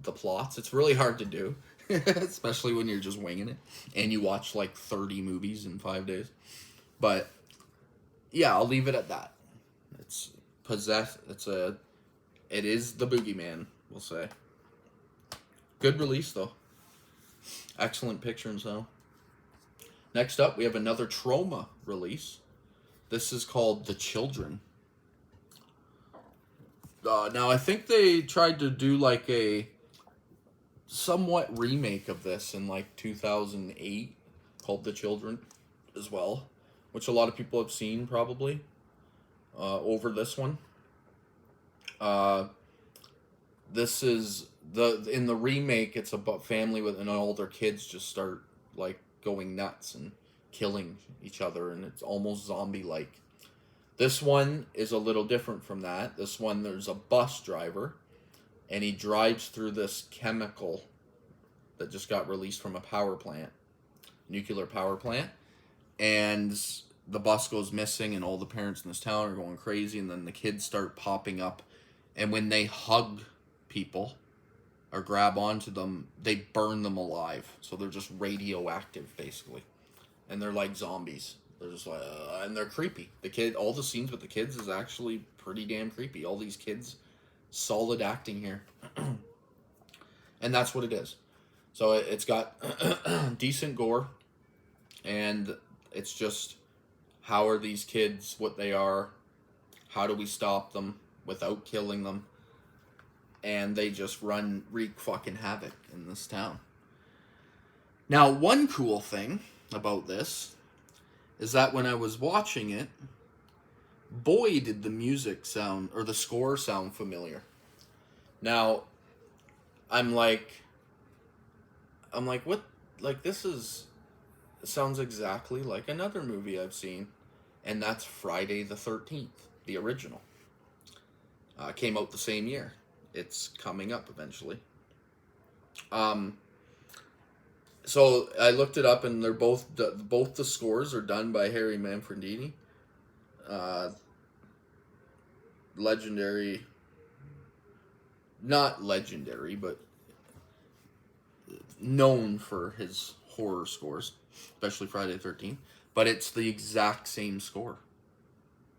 S1: the plots. It's really hard to do, especially when you're just winging it and you watch like 30 movies in 5 days. But yeah, I'll leave it at that. It's possessed. It is the Boogie Man, we'll say. Good release though. Excellent picture and sound. Next up, we have another Trauma release. This is called The Children. Now, I think they tried to do like a somewhat remake of this in like 2008 called The Children as well, which a lot of people have seen probably over this one. This is in the remake, it's about family with, and all their kids just start like going nuts and killing each other, and it's almost zombie like. This one is a little different from that. This one, there's a bus driver, and he drives through this chemical that just got released from a power plant, nuclear power plant, and the bus goes missing, and all the parents in this town are going crazy, and then the kids start popping up, and when they hug people or grab onto them, they burn them alive. So they're just radioactive, basically, and they're like zombies. They're just like, and they're creepy. All the scenes with the kids is actually pretty damn creepy. All these kids, solid acting here. And that's what it is. So it's got decent gore, and it's just, how are these kids what they are? How do we stop them without killing them? And they just wreak fucking havoc in this town. Now, one cool thing about this is that when I was watching it, boy, did the music sound, or the score sound familiar. Now, I'm like, what? Like, it sounds exactly like another movie I've seen, and that's Friday the 13th, the original. Came out the same year. It's coming up eventually. So I looked it up, and they're both the scores are done by Harry Manfredini. Legendary, not legendary, but known for his horror scores, especially Friday the 13th. But it's the exact same score.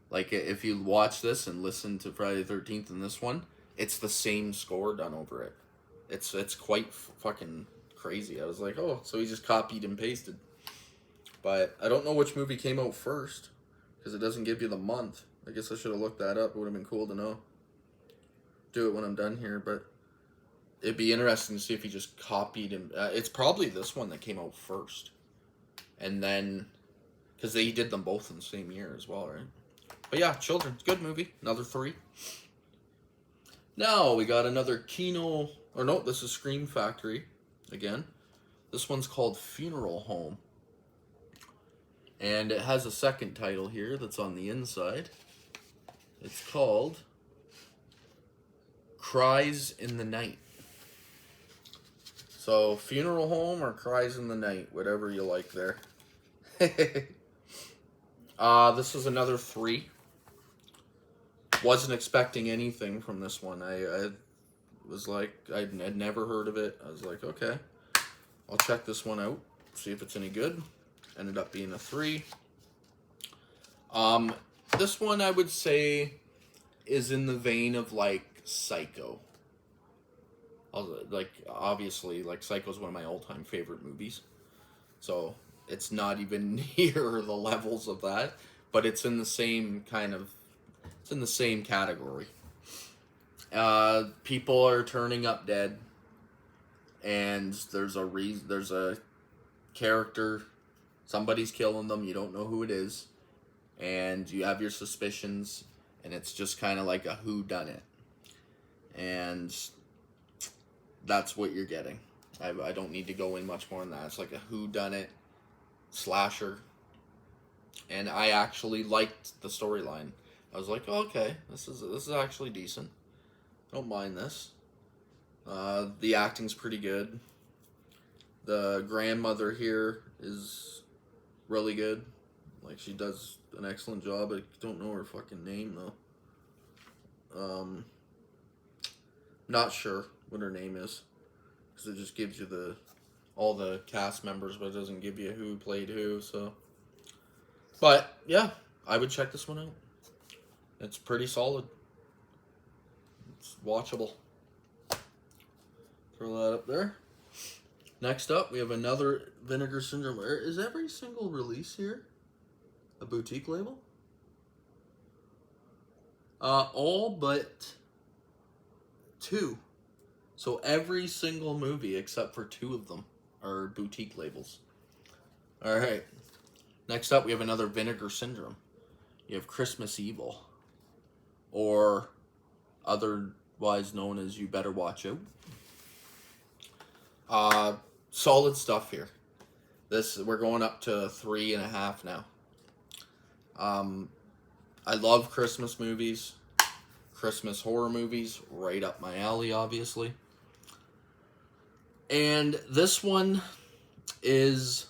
S1: Like, if you watch this and listen to Friday the 13th and this one, it's the same score done over it. It's quite fucking crazy. I was like, oh, so he just copied and pasted. But I don't know which movie came out first, because it doesn't give you the month. I guess I should have looked that up. It would have been cool to know. Do it when I'm done here, but it'd be interesting to see if he just copied and... it's probably this one that came out first. And then... because he did them both in the same year as well, right? But yeah, Children. It's a good movie. Another 3. Now, we got another Kino... or no, this is Scream Factory. Again. This one's called Funeral Home. And it has a second title here that's on the inside. It's called Cries in the Night. So, Funeral Home or Cries in the Night, whatever you like there. This is another 3. Wasn't expecting anything from this one. I was like, I'd never heard of it. I was like, okay, I'll check this one out, see if it's any good. Ended up being a 3. This one I would say is in the vein of like Psycho. Like, obviously, like, Psycho is one of my all-time favorite movies. So it's not even near the levels of that, but it's in the same kind of, it's in the same category. People are turning up dead, and there's a character, somebody's killing them, you don't know who it is, and you have your suspicions, and it's just kind of like a whodunit. And that's what you're getting. I don't need to go in much more than that. It's like a whodunit slasher. And I actually liked the storyline. I was like, oh, okay, this is actually decent. Don't mind this. The acting's pretty good. The grandmother here is really good. Like, she does an excellent job. I don't know her fucking name, though. Not sure what her name is, because it just gives you all the cast members, but it doesn't give you who played who, so. But, yeah, I would check this one out. It's pretty solid. It's watchable. Throw that up there. Next up, we have another Vinegar Syndrome. Is every single release here a boutique label? All but 2. So every single movie except for 2 of them are boutique labels. All right. Next up, we have another Vinegar Syndrome. You have Christmas Evil, or otherwise known as You Better Watch Out. Solid stuff here. We're going up to 3.5 now. I love Christmas movies, Christmas horror movies, right up my alley, obviously. And this one is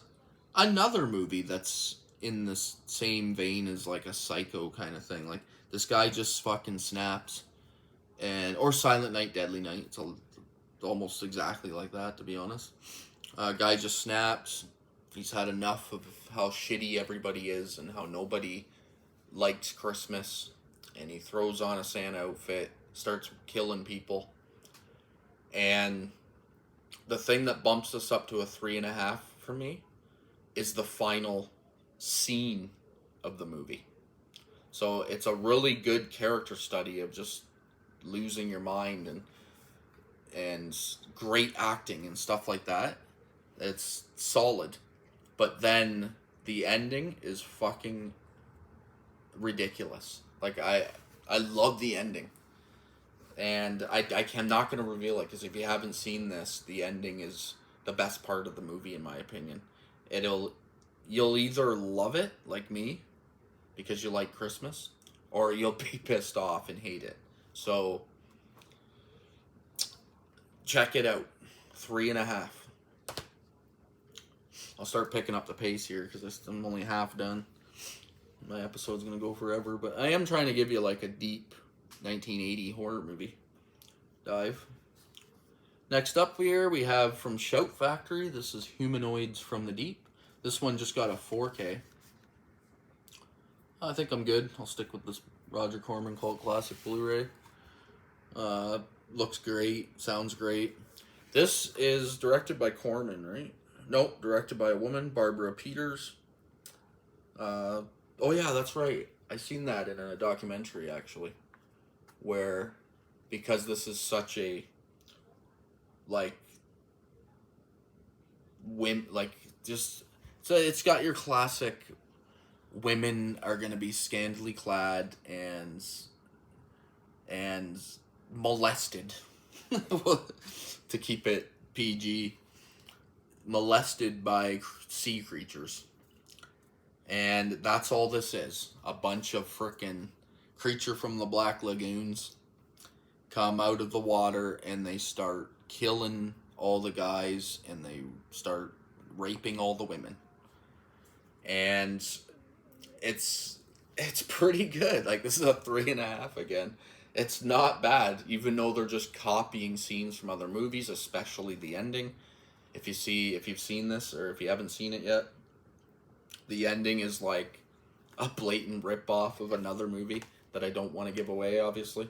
S1: another movie that's in the same vein as like a Psycho kind of thing. Like, this guy just fucking snaps, or Silent Night, Deadly Night. It's almost exactly like that, to be honest. Guy just snaps. He's had enough of how shitty everybody is and how nobody likes Christmas, and he throws on a Santa outfit, starts killing people. And the thing that bumps us up to a 3.5 for me is the final scene of the movie. So it's a really good character study of just losing your mind and great acting and stuff like that. It's solid. But then the ending is fucking ridiculous. Like, I love the ending. And I'm not going to reveal it, because if you haven't seen this, the ending is the best part of the movie, in my opinion. You'll either love it, like me, because you like Christmas, or you'll be pissed off and hate it. So, check it out. 3.5. I'll start picking up the pace here, because I'm only half done. My episode's going to go forever, but I am trying to give you like a deep 1980 horror movie dive. Next up here, we have from Shout Factory. This is Humanoids from the Deep. This one just got a 4K. I think I'm good. I'll stick with this Roger Corman Cult Classic Blu-ray. Looks great. Sounds great. This is directed by Corman, right? Nope, directed by a woman, Barbara Peters. Oh yeah, that's right. I seen that in a documentary, actually, where, because this is such a, like, just, so it's got your classic women are gonna be scantily clad and molested, to keep it PG, molested by sea creatures. And that's all this is. A bunch of frickin' creature from the Black Lagoons come out of the water, and they start killing all the guys, and they start raping all the women. And it's pretty good. Like, this is a 3.5 again. It's not bad, even though they're just copying scenes from other movies, especially the ending. If you've seen this, or if you haven't seen it yet, the ending is like a blatant rip-off of another movie that I don't want to give away, obviously.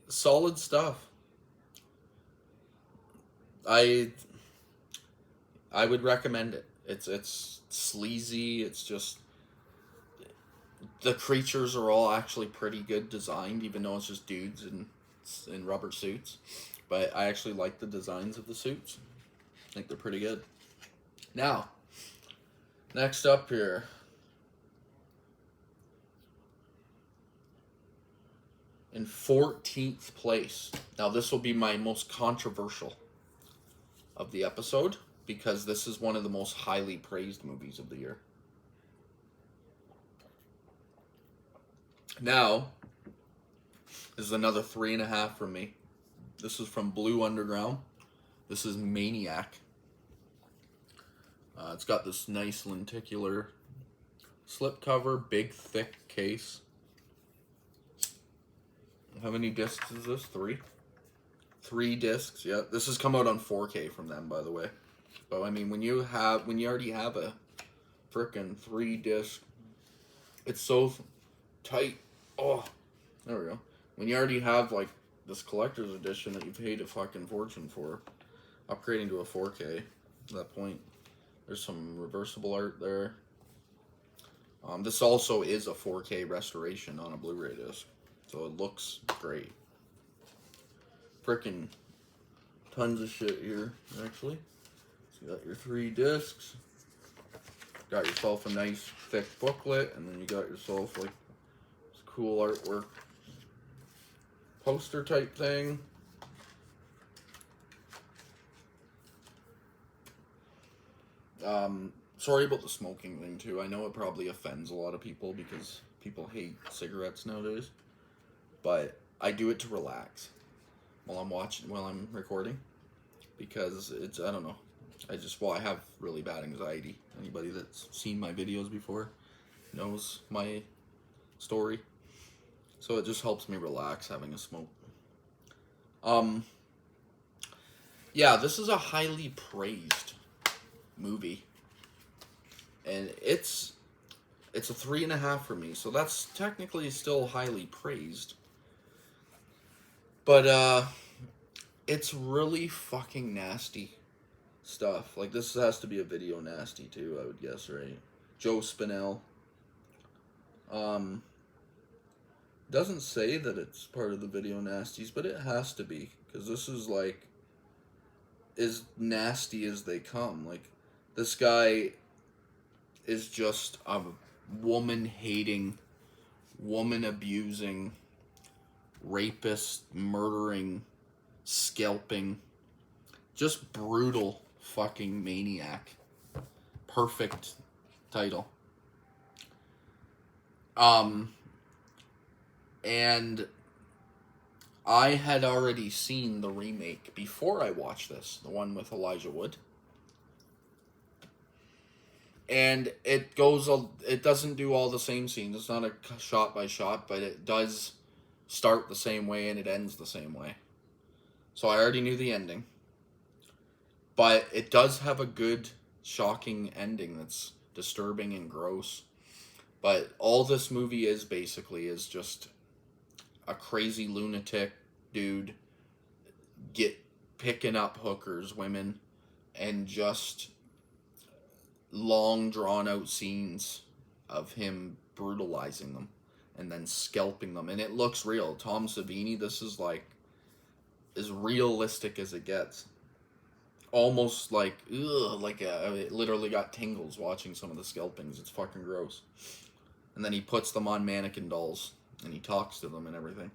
S1: Solid stuff. I would recommend it. It's sleazy. It's just, the creatures are all actually pretty good designed, even though it's just dudes in rubber suits. But I actually like the designs of the suits. I think they're pretty good. Now, next up here, in 14th place. Now, this will be my most controversial of the episode, because this is one of the most highly praised movies of the year. Now, this is another 3.5 from me. This is from Blue Underground. This is Maniac. It's got this nice lenticular slipcover, big thick case. How many discs is this? 3? 3 discs. Yeah, this has come out on 4K from them, by the way. But I mean, when you already have a frickin' 3 disc, it's so tight. Oh, there we go. When you already have like this collector's edition that you paid a fucking fortune for, upgrading to a 4K at that point. There's some reversible art there. This also is a 4K restoration on a Blu-ray disc, so it looks great. Frickin' tons of shit here, actually. So you got your 3 discs. Got yourself a nice thick booklet, and then you got yourself like this cool artwork poster type thing. Sorry about the smoking thing too. I know it probably offends a lot of people because people hate cigarettes nowadays. But I do it to relax while I'm recording. Because it's, I don't know. I have really bad anxiety. Anybody that's seen my videos before knows my story. So it just helps me relax having a smoke. Yeah, this is a highly praised movie. And it's a 3.5 for me, so that's technically still highly praised. But it's really fucking nasty stuff. Like, this has to be a video nasty too, I would guess, right? Joe Spinell. Doesn't say that it's part of the video nasties, but it has to be, because this is like as nasty as they come. Like, this guy is just a woman-hating, woman-abusing, rapist, murdering, scalping, just brutal fucking maniac. Perfect title. And I had already seen the remake before I watched this, the one with Elijah Wood. And it doesn't do all the same scenes. It's not a shot by shot, but it does start the same way and it ends the same way. So I already knew the ending. But it does have a good, shocking ending that's disturbing and gross. But all this movie is basically is just a crazy lunatic dude picking up hookers, women, and just long drawn out scenes of him brutalizing them and then scalping them, and it looks real. Tom Savini, this is like as realistic as it gets. Almost like, ugh, it literally got tingles watching some of the scalpings. It's fucking gross. And then he puts them on mannequin dolls and he talks to them and everything.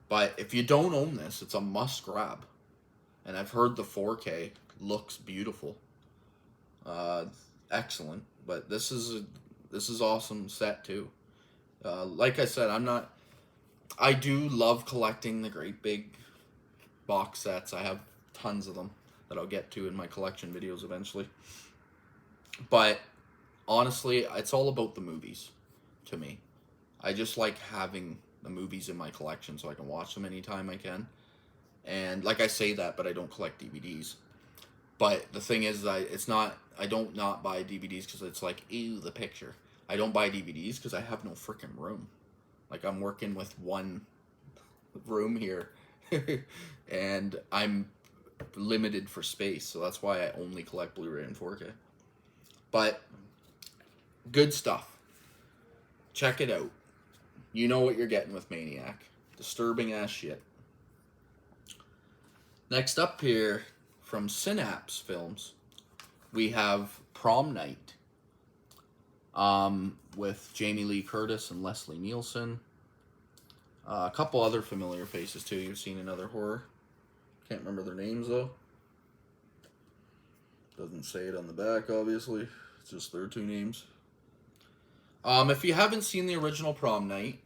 S1: But if you don't own this, it's a must grab. And I've heard the 4K looks beautiful. Excellent. But this is awesome set too. Like I said, I do love collecting the great big box sets. I have tons of them that I'll get to in my collection videos eventually. But honestly, it's all about the movies to me. I just like having the movies in my collection so I can watch them anytime I can. And like I say that, but I don't collect DVDs. But the thing is, I don't not buy DVDs because it's like, ew, the picture. I don't buy DVDs because I have no freaking room. Like, I'm working with one room here. And I'm limited for space. So that's why I only collect Blu-ray and 4K. But good stuff. Check it out. You know what you're getting with Maniac. Disturbing ass shit. Next up here, from Synapse Films, we have Prom Night. With Jamie Lee Curtis and Leslie Nielsen. A couple other familiar faces too you've seen in other horror. Can't remember their names though. Doesn't say it on the back, obviously. It's just their 2 names. If you haven't seen the original Prom Night,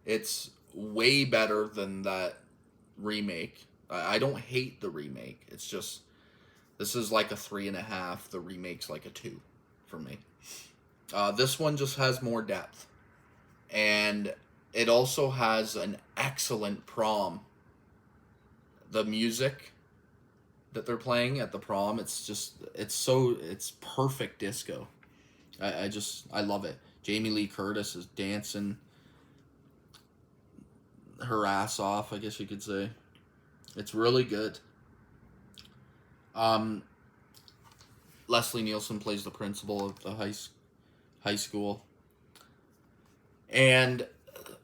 S1: it's way better than that remake. I don't hate the remake. It's just, this is like a 3.5. The remake's like a 2 for me. This one just has more depth. And it also has an excellent prom. The music that they're playing at the prom, it's perfect disco. I love it. Jamie Lee Curtis is dancing her ass off, I guess you could say. It's really good. Leslie Nielsen plays the principal of the high school. And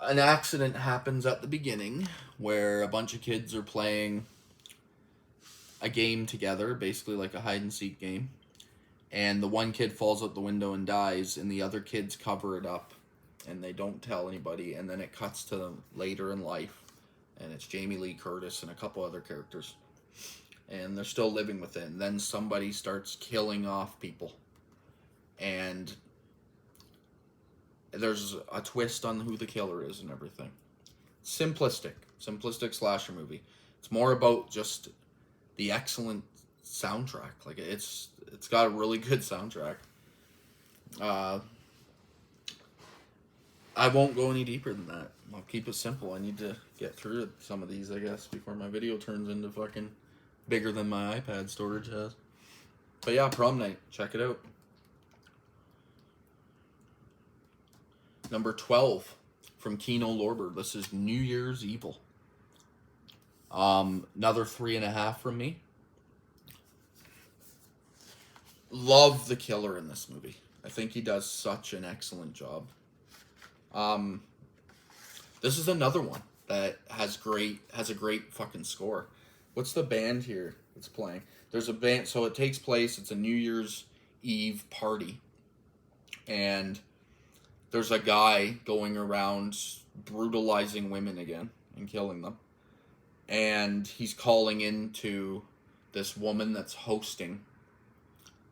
S1: an accident happens at the beginning where a bunch of kids are playing a game together, basically like a hide and seek game. And the one kid falls out the window and dies, and the other kids cover it up, and they don't tell anybody. And then it cuts to them later in life, and it's Jamie Lee Curtis and a couple other characters. And they're still living with it. And then somebody starts killing off people. And there's a twist on who the killer is and everything. Simplistic slasher movie. It's more about just the excellent soundtrack. Like, it's got a really good soundtrack. I won't go any deeper than that. I'll keep it simple. I need to get through some of these, I guess, before my video turns into fucking bigger than my iPad storage has. But yeah, Prom Night. Check it out. Number 12 from Kino Lorber. This is New Year's Evil. Another 3.5 from me. Love the killer in this movie. I think he does such an excellent job. This is another one that has a great fucking score. What's the band here that's playing? There's a band, so it takes place, it's a New Year's Eve party. And there's a guy going around brutalizing women again and killing them. And he's calling into this woman that's hosting.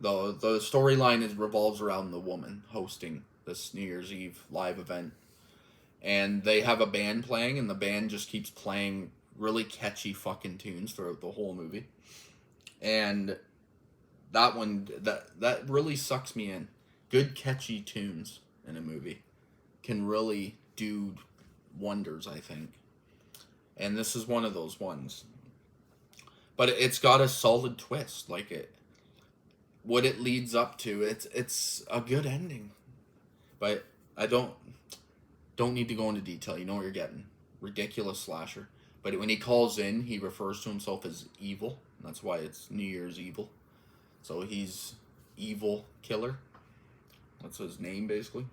S1: The storyline revolves around the woman hosting this New Year's Eve live event. And they have a band playing, and the band just keeps playing really catchy fucking tunes throughout the whole movie. And that one, that really sucks me in. Good catchy tunes in a movie can really do wonders, I think. And this is one of those ones. But it's got a solid twist. Like, what it leads up to, it's a good ending. But I don't need to go into detail. You know what you're getting. Ridiculous slasher. But when he calls in, he refers to himself as evil. That's why it's New Year's Evil. So he's Evil Killer. That's his name, basically.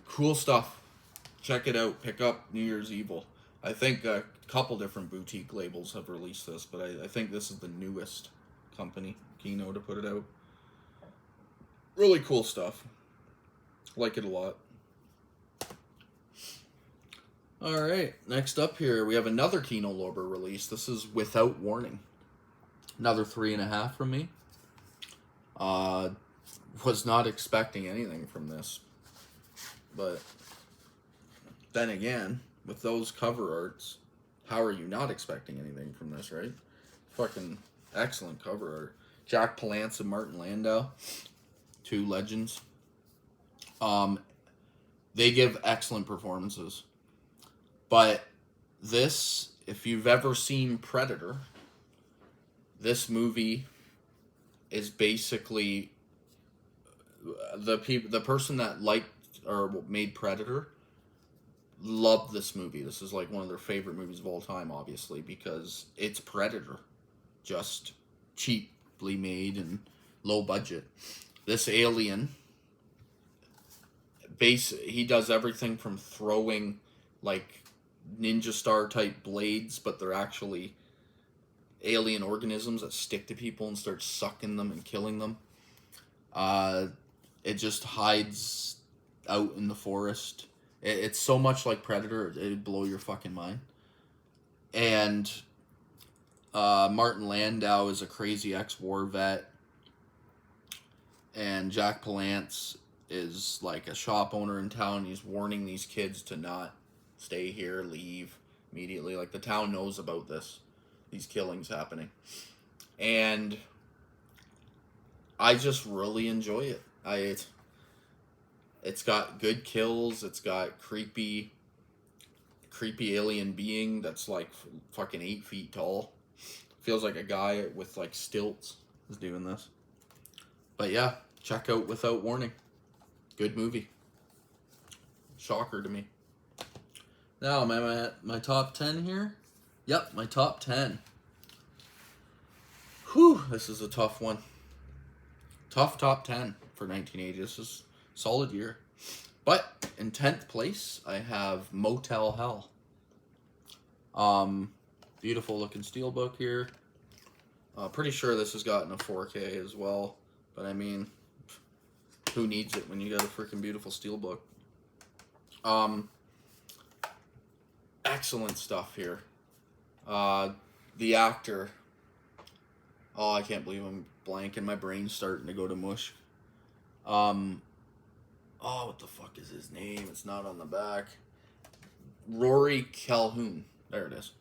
S1: Cool stuff. Check it out. Pick up New Year's Evil. I think a couple different boutique labels have released this, but I think this is the newest company, Kino, to put it out. Really cool stuff. Like it a lot. Alright, next up here, we have another Kino Lorber release. This is Without Warning. Another 3.5 from me. Was not expecting anything from this. But then again, with those cover arts, how are you not expecting anything from this, right? Fucking excellent cover art. Jack Palance and Martin Landau, two legends. They give excellent performances. But this, if you've ever seen Predator, this movie is basically the person that liked or made Predator loved this movie. This is like one of their favorite movies of all time, obviously, because it's Predator, just cheaply made and low budget. This alien, he does everything from throwing like ninja star type blades, but they're actually alien organisms that stick to people and start sucking them and killing them. It just hides out in the forest. It's so much like Predator, it'd blow your fucking mind. And Martin Landau is a crazy ex-war vet. And Jack Palance is like a shop owner in town. He's warning these kids to not stay here, leave immediately. Like, the town knows about these killings happening. And I just really enjoy it. It's got good kills. It's got creepy alien being that's like fucking 8 feet tall. Feels like a guy with like stilts is doing this. But yeah, check out Without Warning. Good movie. Shocker to me. Now, am I at my top 10 here? Yep, my top 10. Whew, this is a tough one. Tough top 10 for 1980. This is a solid year. But in 10th place, I have Motel Hell. Beautiful looking steelbook here. Pretty sure this has gotten a 4K as well. But I mean, who needs it when you got a freaking beautiful steelbook? Excellent stuff here. The actor. Oh, I can't believe I'm blanking. My brain's starting to go to mush. Oh, what the fuck is his name? It's not on the back. Rory Calhoun. There it is.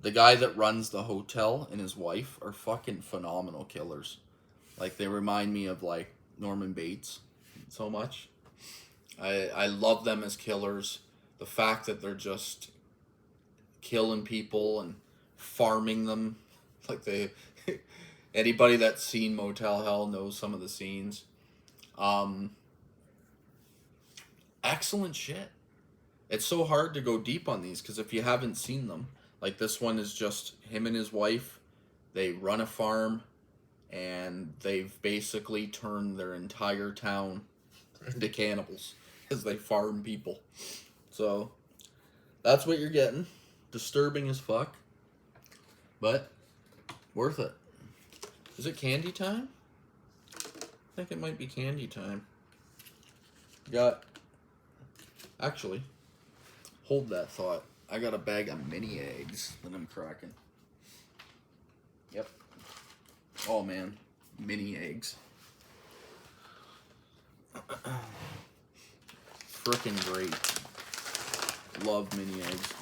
S1: The guy that runs the hotel and his wife are fucking phenomenal killers. Like, they remind me of, like, Norman Bates so much. I love them as killers. The fact that they're just killing people and farming them. Like, they... Anybody that's seen Motel Hell knows some of the scenes. Excellent shit. It's so hard to go deep on these because if you haven't seen them, like this one is just him and his wife. They run a farm and they've basically turned their entire town into cannibals as they farm people. So that's what you're getting. Disturbing as fuck, but worth it. Is it candy time? I think it might be candy time. Actually, hold that thought. I got a bag of mini eggs that I'm cracking. Yep. Oh man, mini eggs. Frickin' great. Love mini eggs.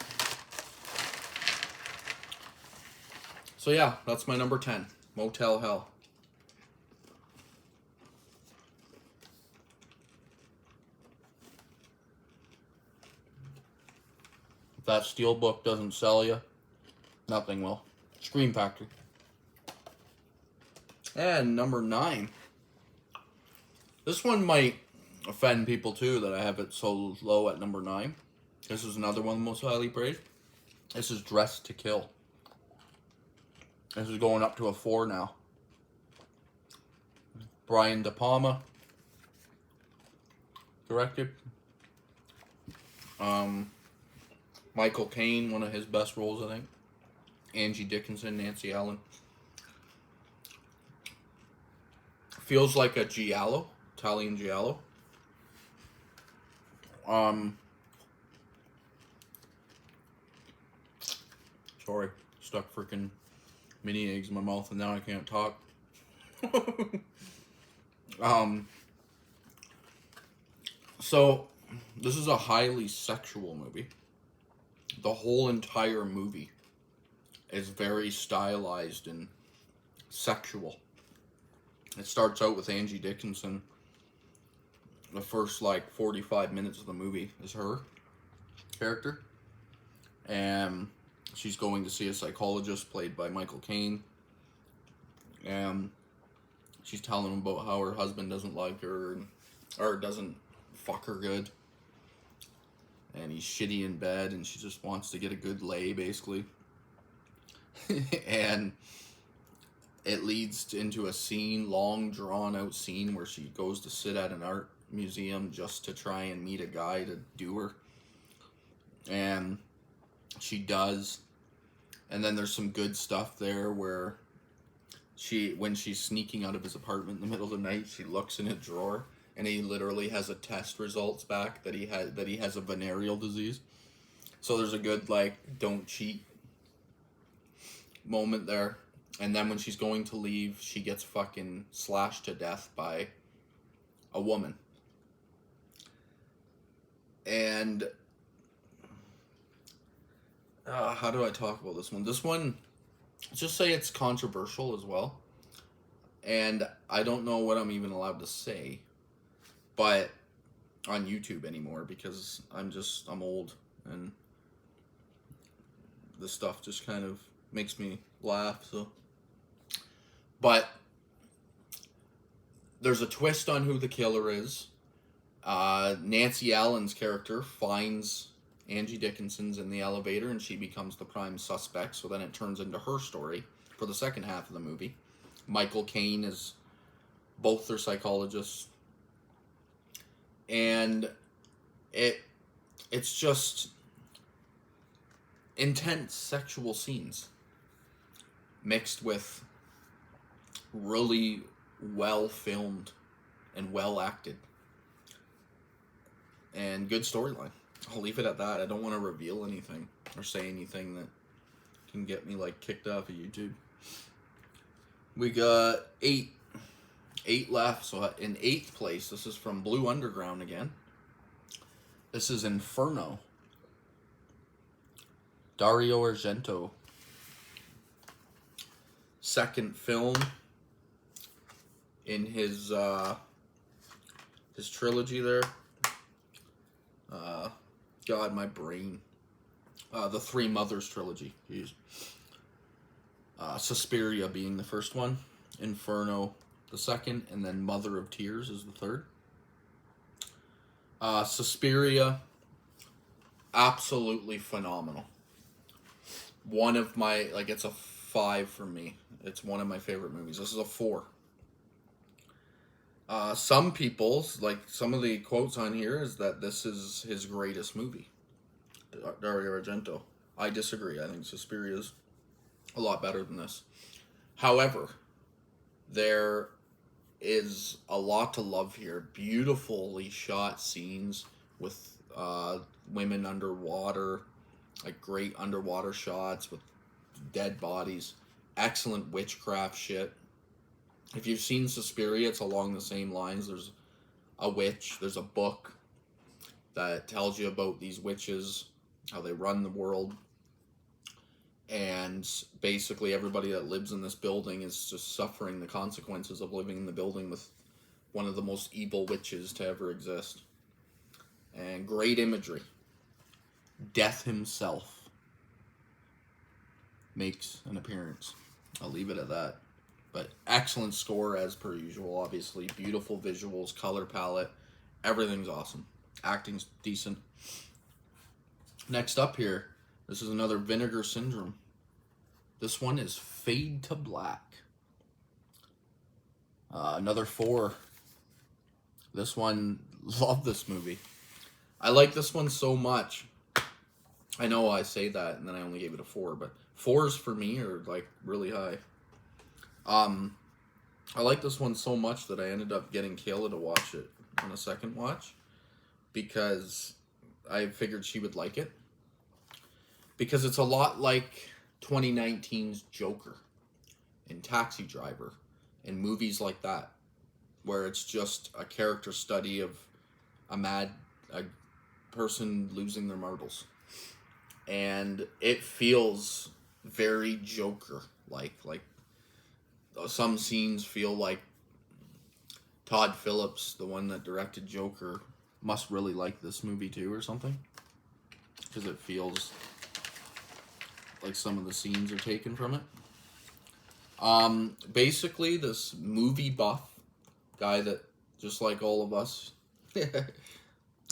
S1: So yeah, that's my number 10. Motel Hell. If that steelbook doesn't sell you, nothing will. Scream Factory. And number 9. This one might offend people too that I have it so low at number 9. This is another one of the most highly praised. This is Dressed to Kill. This is going up to a 4 now. Brian De Palma directed. Michael Caine, one of his best roles, I think. Angie Dickinson, Nancy Allen. Feels like a giallo, Italian giallo. Sorry, stuck freaking mini eggs in my mouth and now I can't talk. So this is a highly sexual movie. The whole entire movie is very stylized and sexual. It starts out with Angie Dickinson. The first, 45 minutes of the movie is her character. And she's going to see a psychologist played by Michael Caine. And she's telling him about how her husband doesn't like her, or doesn't fuck her good. And he's shitty in bed, and she just wants to get a good lay, basically. And it leads into a scene, long drawn-out scene, where she goes to sit at an art museum just to try and meet a guy to do her. And she does. And then there's some good stuff there where when she's sneaking out of his apartment in the middle of the night, she looks in a drawer, and he literally has a test results back that he has a venereal disease. So there's a good, don't cheat moment there. And then when she's going to leave, she gets fucking slashed to death by a woman. And how do I talk about this one? This one, let's just say it's controversial as well. And I don't know what I'm even allowed to say, but on YouTube anymore, because I'm old and this stuff just kind of makes me laugh. So, but there's a twist on who the killer is. Nancy Allen's character finds Angie Dickinson's in the elevator, and she becomes the prime suspect. So then it turns into her story. for the second half of the movie. Michael Caine is both their psychologists. And it's just intense sexual scenes mixed with really well filmed and well acted and good storyline. I'll leave it at that. I don't want to reveal anything or say anything that can get me like kicked off of YouTube. We got eight left. So in 8th place, this is from Blue Underground again. This is Inferno. Dario Argento. Second film in his trilogy there. God, my brain. The Three Mothers trilogy. Jeez. Suspiria being the first one. Inferno the second. And then Mother of Tears is the third. Suspiria. Absolutely phenomenal. One of my, like, it's a 5 for me. It's one of my favorite movies. This is a 4. Some people's, like, some of the quotes on here is that this is his greatest movie, Dario Argento. I disagree. I think Suspiria is a lot better than this. However, there is a lot to love here. Beautifully shot scenes with women underwater, like great underwater shots with dead bodies. Excellent witchcraft shit. If you've seen Suspiria, it's along the same lines. There's a witch. There's a book that tells you about these witches, how they run the world. And basically everybody that lives in this building is just suffering the consequences of living in the building with one of the most evil witches to ever exist. And great imagery. Death himself makes an appearance. I'll leave it at that. But excellent score as per usual, obviously. Beautiful visuals, color palette. Everything's awesome. Acting's decent. Next up here, this is another Vinegar Syndrome. This one is Fade to Black. Another 4. This one, love this movie. I like this one so much. I know I say that and then I only gave it a 4, but 4s for me are like really high. I like this one so much that I ended up getting Kayla to watch it on a second watch because I figured she would like it. Because it's a lot like 2019's Joker and Taxi Driver and movies like that, where it's just a character study of a person losing their marbles. And it feels very Joker-like. Like, some scenes feel like Todd Phillips, the one that directed Joker, must really like this movie too or something. Because it feels like some of the scenes are taken from it. Basically, this movie buff guy that, just like all of us,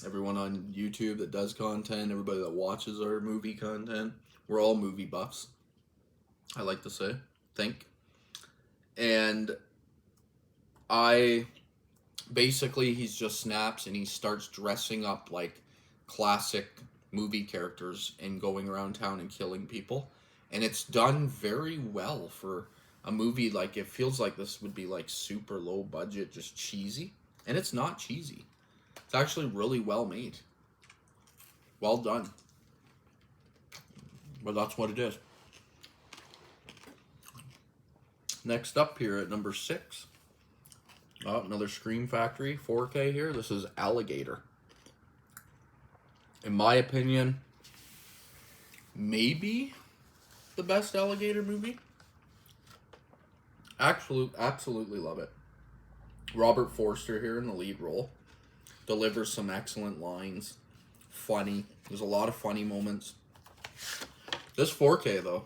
S1: everyone on YouTube that does content, everybody that watches our movie content, we're all movie buffs, I like to say, think. And basically, he just snaps and he starts dressing up like classic movie characters and going around town and killing people. And it's done very well for a movie. Like, it feels like this would be like super low budget, just cheesy. And it's not cheesy. It's actually really well made. Well done. But that's what it is. Next up here at number 6. Oh, another Scream Factory 4K here. This is Alligator. In my opinion, maybe the best Alligator movie. Absolutely love it. Robert Forster here in the lead role. Delivers some excellent lines. Funny. There's a lot of funny moments. This 4K, though,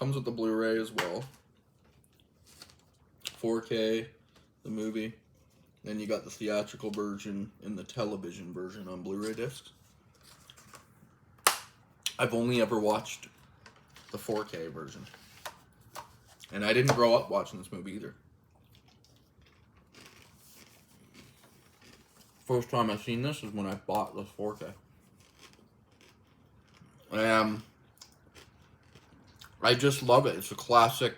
S1: comes with the Blu-ray as well. 4K, the movie. Then you got the theatrical version and the television version on Blu-ray discs. I've only ever watched the 4K version. And I didn't grow up watching this movie either. First time I seen this is when I bought this 4K. I just love it. It's a classic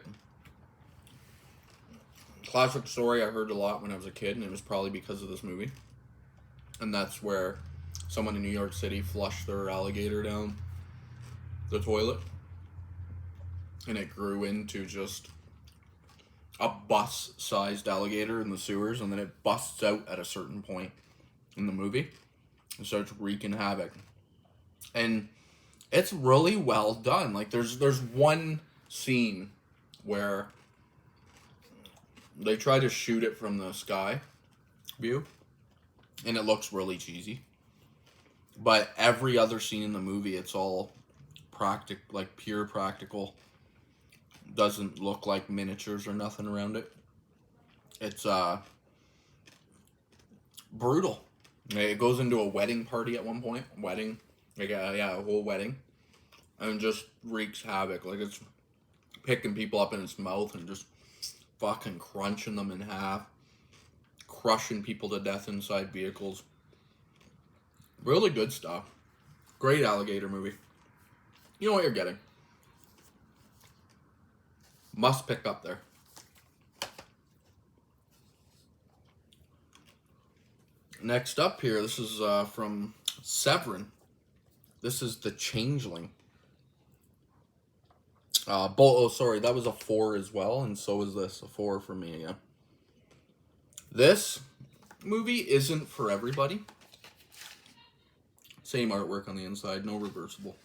S1: story I heard a lot when I was a kid, and it was probably because of this movie. And that's where someone in New York City flushed their alligator down the toilet. And it grew into just a bus-sized alligator in the sewers, and then it busts out at a certain point in the movie and starts wreaking havoc. And it's really well done. Like, there's one scene where they try to shoot it from the sky view, and it looks really cheesy. But every other scene in the movie, it's all like pure practical. Doesn't look like miniatures or nothing around it. It's brutal. It goes into a wedding party at one point. A whole wedding. And just wreaks havoc. Like, it's picking people up in its mouth and just fucking crunching them in half. Crushing people to death inside vehicles. Really good stuff. Great alligator movie. You know what you're getting. Must pick up there. Next up here, this is from Severin. This is The Changeling. Sorry, that was a 4 as well, and so is this, a 4 for me again. This movie isn't for everybody. Same artwork on the inside, no reversible.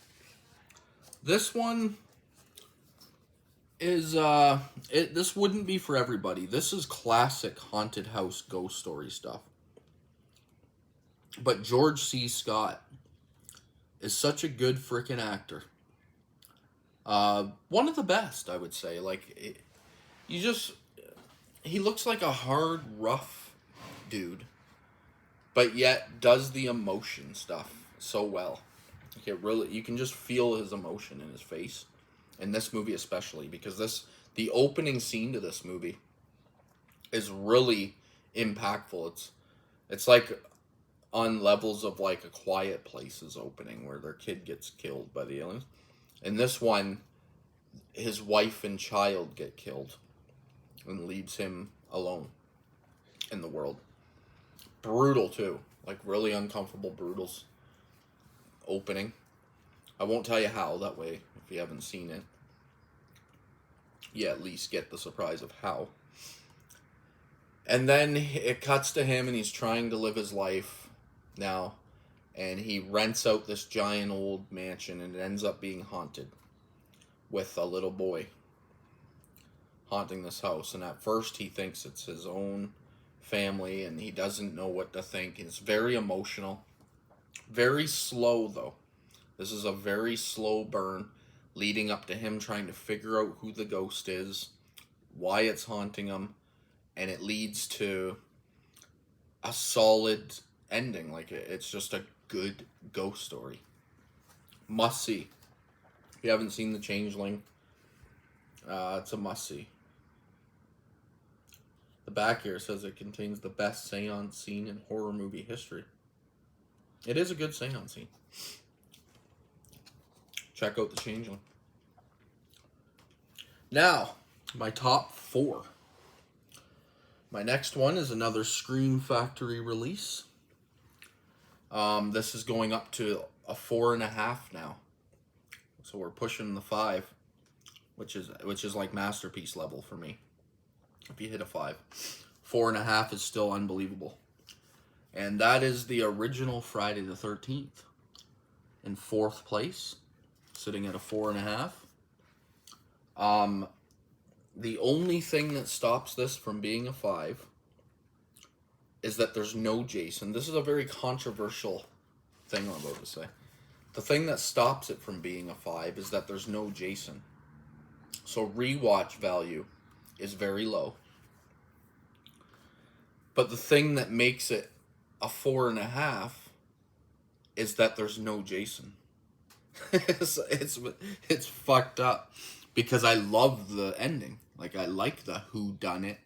S1: This one is, this wouldn't be for everybody. This is classic haunted house ghost story stuff. But George C. Scott is such a good freaking actor. One of the best, I would say. Like, he looks like a hard, rough dude, but yet does the emotion stuff so well. Like, you can just feel his emotion in his face. In this movie especially, because the opening scene to this movie is really impactful. It's like on levels of like A Quiet Place's opening, where their kid gets killed by the aliens. In this one, his wife and child get killed and leaves him alone in the world. Brutal too, like really uncomfortable, brutal opening. I won't tell you how, that way if you haven't seen it, you at least get the surprise of how. And then it cuts to him, and he's trying to live his life now, and he rents out this giant old mansion, and it ends up being haunted with a little boy haunting this house. And at first he thinks it's his own family, and he doesn't know what to think. It's very emotional, very slow though. This is a very slow burn leading up to him trying to figure out who the ghost is, why it's haunting him, and it leads to a solid ending. Like, it's just a good ghost story. Must see. If you haven't seen The Changeling, it's a must see. The back here says it contains the best seance scene in horror movie history. It is a good seance scene. Check out The Changeling. Now, my top 4. My next one is another Scream Factory release. This is going up to a 4.5 now. So we're pushing the 5, which is like masterpiece level for me. If you hit a 5. 4.5 is still unbelievable. And that is the original Friday the 13th. In 4th place, sitting at a 4.5. The only thing that stops this from being a 5 is that there's no Jason. This is a very controversial thing I'm about to say. The thing that stops it from being a 5 is that there's no Jason. So rewatch value is very low. But the thing that makes it a 4.5 is that there's no Jason. It's fucked up, because I love the ending. Like, I like the whodunit,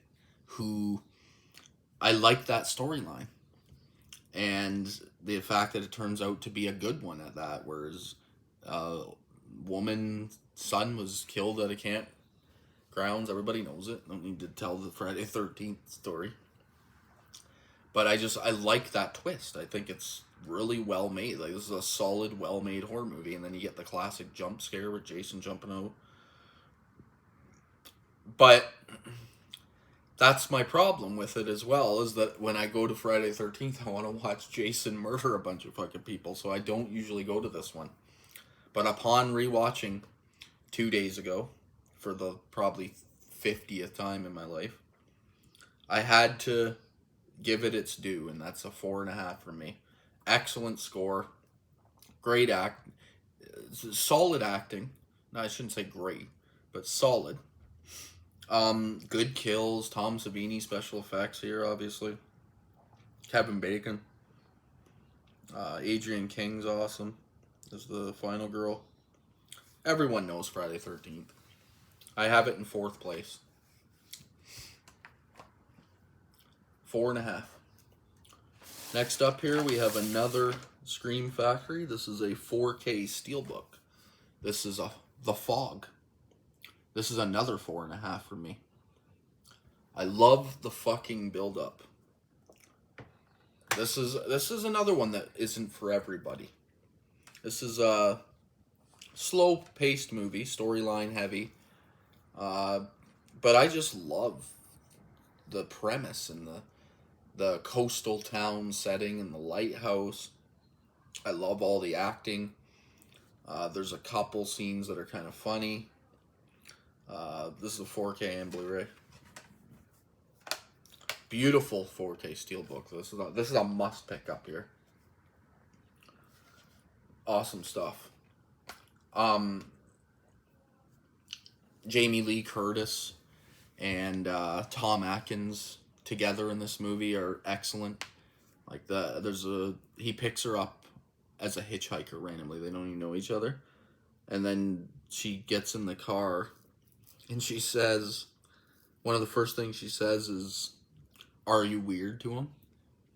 S1: I like that storyline. And the fact that it turns out to be a good one at that, whereas woman's son was killed at a campgrounds. Everybody knows it. Don't need to tell the Friday 13th story. But I like that twist. I think it's really well made. Like, this is a solid, well made horror movie, and then you get the classic jump scare with Jason jumping out. But that's my problem with it as well, is that when I go to Friday 13th, I want to watch Jason murder a bunch of fucking people, so I don't usually go to this one. But upon rewatching 2 days ago, for the probably 50th time in my life, I had to give it its due, and that's a 4.5 from me. Excellent score, great solid acting. No, I shouldn't say great, but solid. Good kills. Tom Savini special effects here, obviously. Kevin Bacon. Adrienne King's awesome as the final girl. Everyone knows Friday 13th. I have it in 4th place. 4.5. Next up here, we have another Scream Factory. This is a 4K steelbook. This is The Fog. This is another 4.5 for me. I love the fucking build-up. This is another one that isn't for everybody. This is a slow-paced movie, storyline heavy. But I just love the premise and the coastal town setting and the lighthouse. I love all the acting. There's a couple scenes that are kind of funny. This is a 4K and Blu-ray. Beautiful 4K steelbook. This is a must pick up here. Awesome stuff. Jamie Lee Curtis and Tom Atkins together in this movie are excellent. Like, he picks her up as a hitchhiker randomly. They don't even know each other. And then she gets in the car and she says, one of the first things she says is, "Are you weird to him?"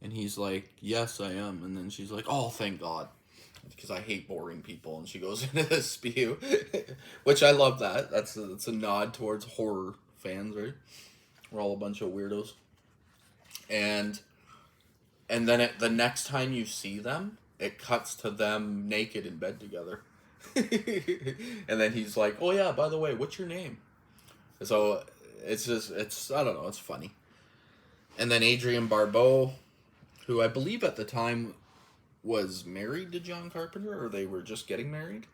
S1: And he's like, "Yes, I am." And then she's like, "Oh, thank God." Because I hate boring people. And she goes into this spew. Which I love that. That's a nod towards horror fans, right? We're all a bunch of weirdos. And then the next time you see them, it cuts to them naked in bed together. And then he's like, "Oh yeah, by the way, what's your name?" So it's I don't know, it's funny. And then Adrienne Barbeau, who I believe at the time was married to John Carpenter, or they were just getting married.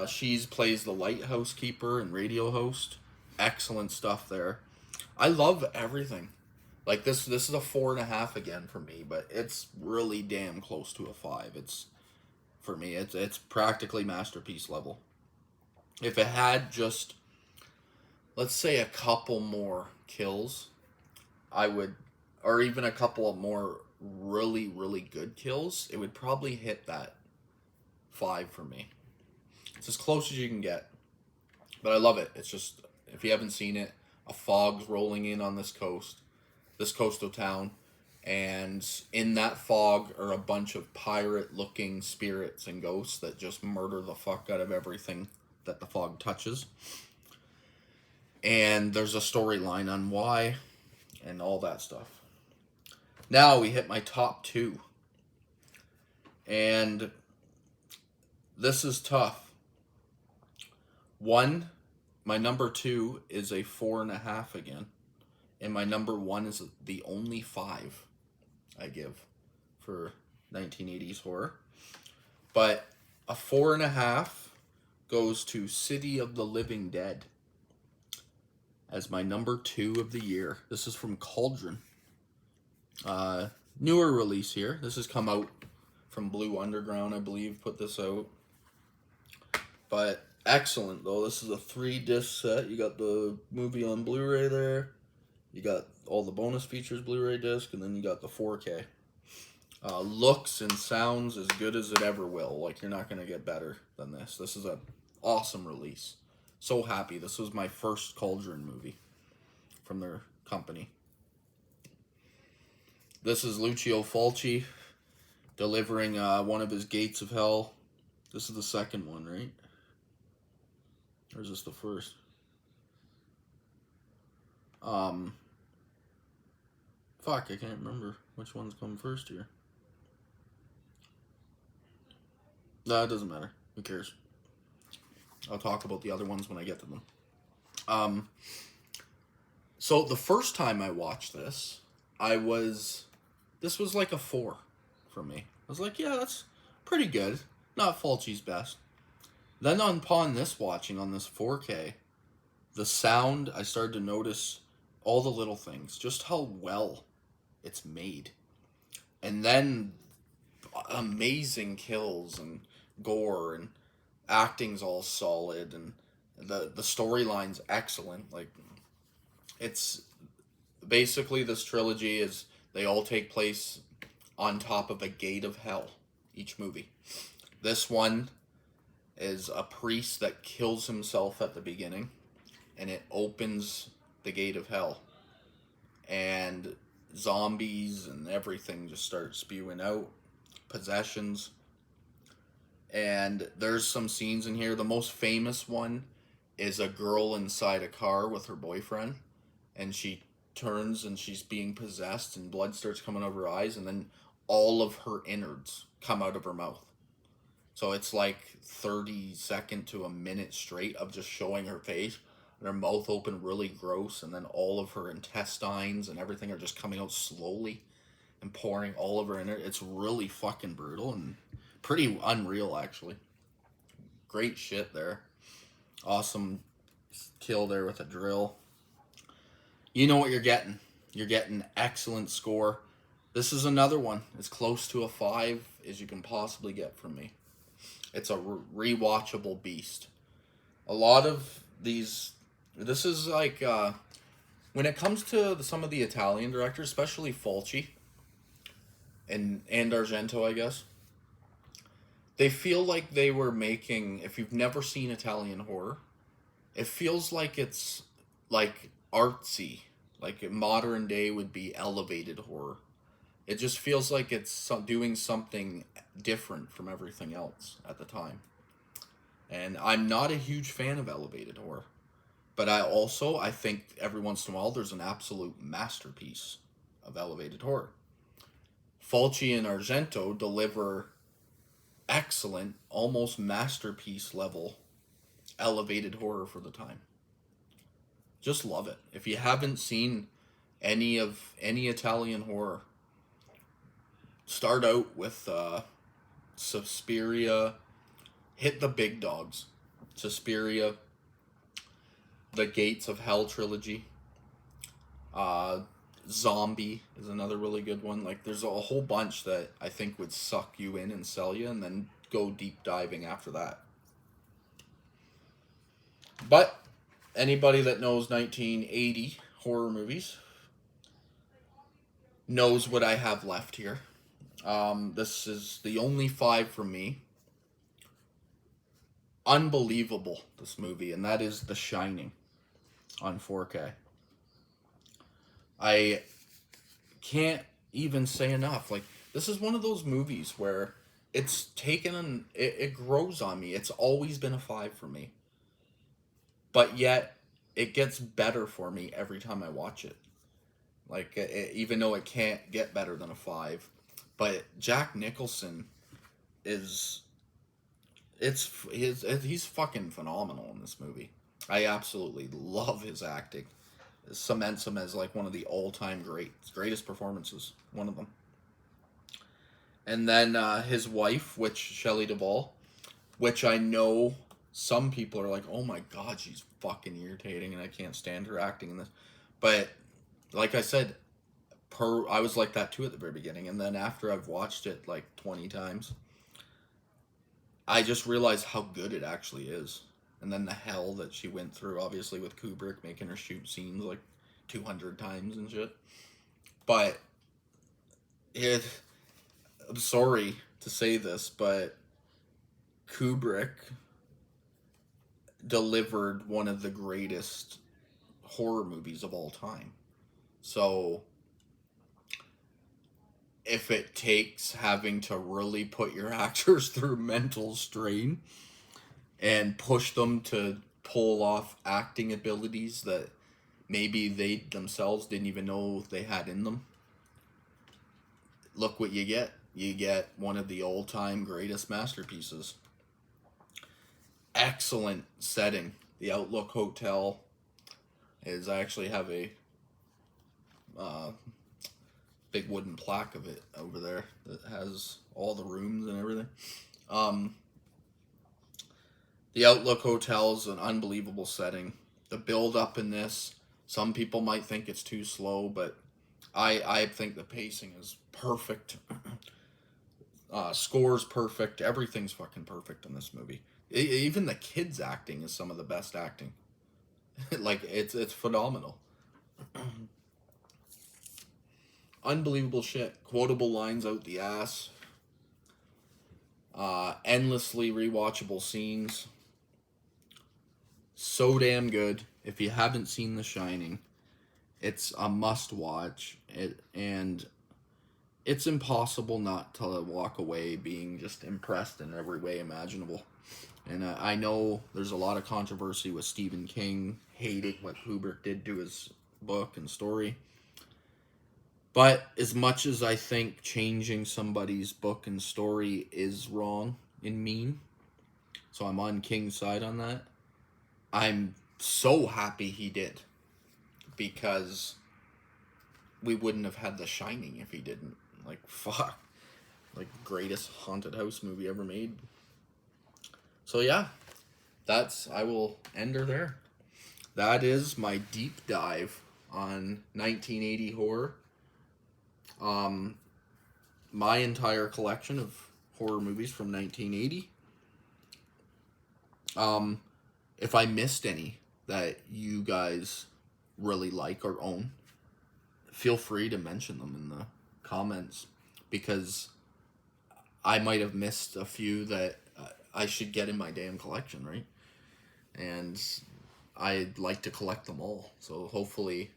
S1: She plays the lighthouse keeper and radio host. Excellent stuff there. I love everything. Like, this is a 4.5 again for me, but it's really damn close to a 5. For me, it's practically masterpiece level. If it had just, let's say, a couple more kills, or even a couple of more really, really good kills, it would probably hit that 5 for me. It's as close as you can get. But I love it. It's just, if you haven't seen it, a fog's rolling in on this coastal town, and in that fog are a bunch of pirate-looking spirits and ghosts that just murder the fuck out of everything that the fog touches. And there's a storyline on why, and all that stuff. Now we hit my top 2. And this is tough. My number 2 is a 4.5 again. And my number 1 is the only 5 I give for 1980s horror. But a 4.5 goes to City of the Living Dead as my number 2 of the year. This is from Cauldron. Newer release here. This has come out from Blue Underground, I believe, put this out. But excellent, though. This is a 3-disc set. You got the movie on Blu-ray there. You got all the bonus features Blu-ray disc, and then you got the 4K. Looks and sounds as good as it ever will. Like, you're not going to get better than this. This is a Awesome release. So happy. This was my first Cauldron movie from their company. This is Lucio Fulci delivering one of his Gates of Hell. This is the second one, right? Or is this the first? Fuck, I can't remember which one's come first here. No, it doesn't matter. Who cares? I'll talk about the other ones when I get to them. So the first time I watched this, this was like a 4 for me. I was like, yeah, that's pretty good. Not Fulci's best. Then upon this watching on this 4K, the sound, I started to notice all the little things, just how well it's made. And then amazing kills and gore and acting's all solid and the storyline's excellent. Like, it's basically, this trilogy is, they all take place on top of a gate of hell, each movie. This one is a priest that kills himself at the beginning, and it opens the gate of hell, and zombies and everything just start spewing out, possessions. And there's some scenes in here. The most famous one is a girl inside a car with her boyfriend, and she turns and she's being possessed, and blood starts coming out of her eyes, and then all of her innards come out of her mouth. So it's like 30-second to a minute straight of just showing her face and her mouth open really gross, and then all of her intestines and everything are just coming out slowly and pouring all over in her. It's really fucking brutal and pretty unreal, actually. Great shit there. Awesome kill there with a drill. You know what you're getting. You're getting excellent score. This is another one as close to a 5 as you can possibly get from me. It's a rewatchable beast. A lot of these... This is like... when it comes to some of the Italian directors, especially Fulci and Argento, I guess, they feel like they were making... If you've never seen Italian horror, it feels like it's like artsy. Like modern day would be elevated horror. It just feels like it's doing something different from everything else at the time. And I'm not a huge fan of elevated horror. But I think every once in a while there's an absolute masterpiece of elevated horror. Fulci and Argento deliver excellent, almost masterpiece level elevated horror for the time. Just love it. If you haven't seen any Italian horror, start out with Suspiria. Hit the big dogs. Suspiria, the Gates of Hell trilogy. Zombie is another really good one. Like, there's a whole bunch that I think would suck you in and sell you, and then go deep diving after that. But anybody that knows 1980 horror movies knows what I have left here. This is the only 5 from me. Unbelievable, this movie, and that is The Shining on 4K. I can't even say enough. Like, this is one of those movies where it's taken it grows on me. It's always been a 5 for me. But yet, it gets better for me every time I watch it. Like, even though it can't get better than a 5. But Jack Nicholson he's fucking phenomenal in this movie. I absolutely love his acting. It cements him as like one of the all-time greatest performances. One of them. And then his wife, Shelley Duvall, which I know some people are like, oh my god, she's fucking irritating and I can't stand her acting in this. But like I said, I was like that too at the very beginning, and then after I've watched it like 20 times, I just realized how good it actually is. And then the hell that she went through, obviously, with Kubrick making her shoot scenes like 200 times and shit. But I'm sorry to say this, but Kubrick delivered one of the greatest horror movies of all time. So if it takes having to really put your actors through mental strain and push them to pull off acting abilities that maybe they themselves didn't even know they had in them, look what you get. You get one of the all-time greatest masterpieces. Excellent setting. The Outlook Hotel is, I actually have a big wooden plaque of it over there that has all the rooms and everything. The Outlook Hotel is an unbelievable setting. The build up in this, some people might think it's too slow, but I think the pacing is perfect. Score's perfect. Everything's fucking perfect in this movie. Even the kids' acting is some of the best acting. Like, it's phenomenal. Unbelievable shit. Quotable lines out the ass. Endlessly rewatchable scenes. So damn good. If you haven't seen The Shining, it's a must watch. And it's impossible not to walk away being just impressed in every way imaginable. And I know there's a lot of controversy with Stephen King hating what Kubrick did to his book and story. But as much as I think changing somebody's book and story is wrong and mean, so I'm on King's side on that, I'm so happy he did. Because we wouldn't have had The Shining if he didn't. Like, fuck. Like, greatest haunted house movie ever made. So yeah, I will end her there. That is my deep dive on 1980 horror. My entire collection of horror movies from 1980. If I missed any that you guys really like or own, feel free to mention them in the comments, because I might have missed a few that I should get in my damn collection, right? And I'd like to collect them all. So hopefully,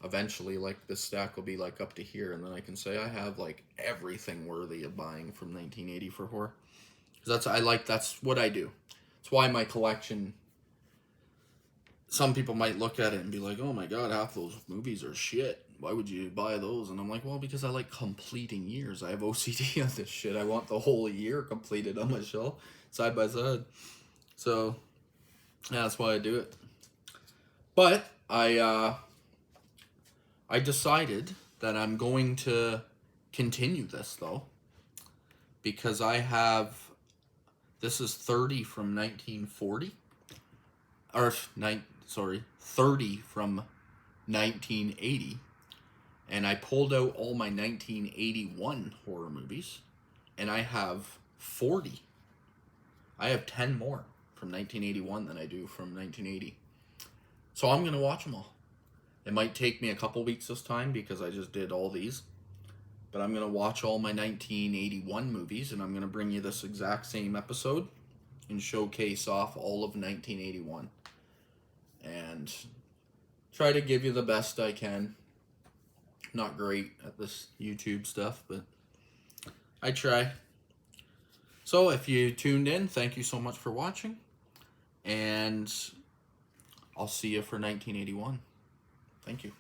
S1: eventually, like, this stack will be like up to here, and then I can say I have like everything worthy of buying from 1980 for horror. Because that's what I do. That's why my collection. Some people might look at it and be like, "Oh my god, half those movies are shit. Why would you buy those?" And I'm like, well, because I like completing years. I have OCD on this shit. I want the whole year completed on my shelf, side by side. So, yeah, that's why I do it. But I decided that I'm going to continue this, though, because this is 30 from 1940, or 30 from 1980, and I pulled out all my 1981 horror movies, and I have 40. I have 10 more from 1981 than I do from 1980. So I'm going to watch them all. It might take me a couple weeks this time because I just did all these. But I'm going to watch all my 1981 movies, and I'm going to bring you this exact same episode and showcase off all of 1981. And try to give you the best I can. Not great at this YouTube stuff, but I try. So if you tuned in, thank you so much for watching. And I'll see you for 1981. Thank you.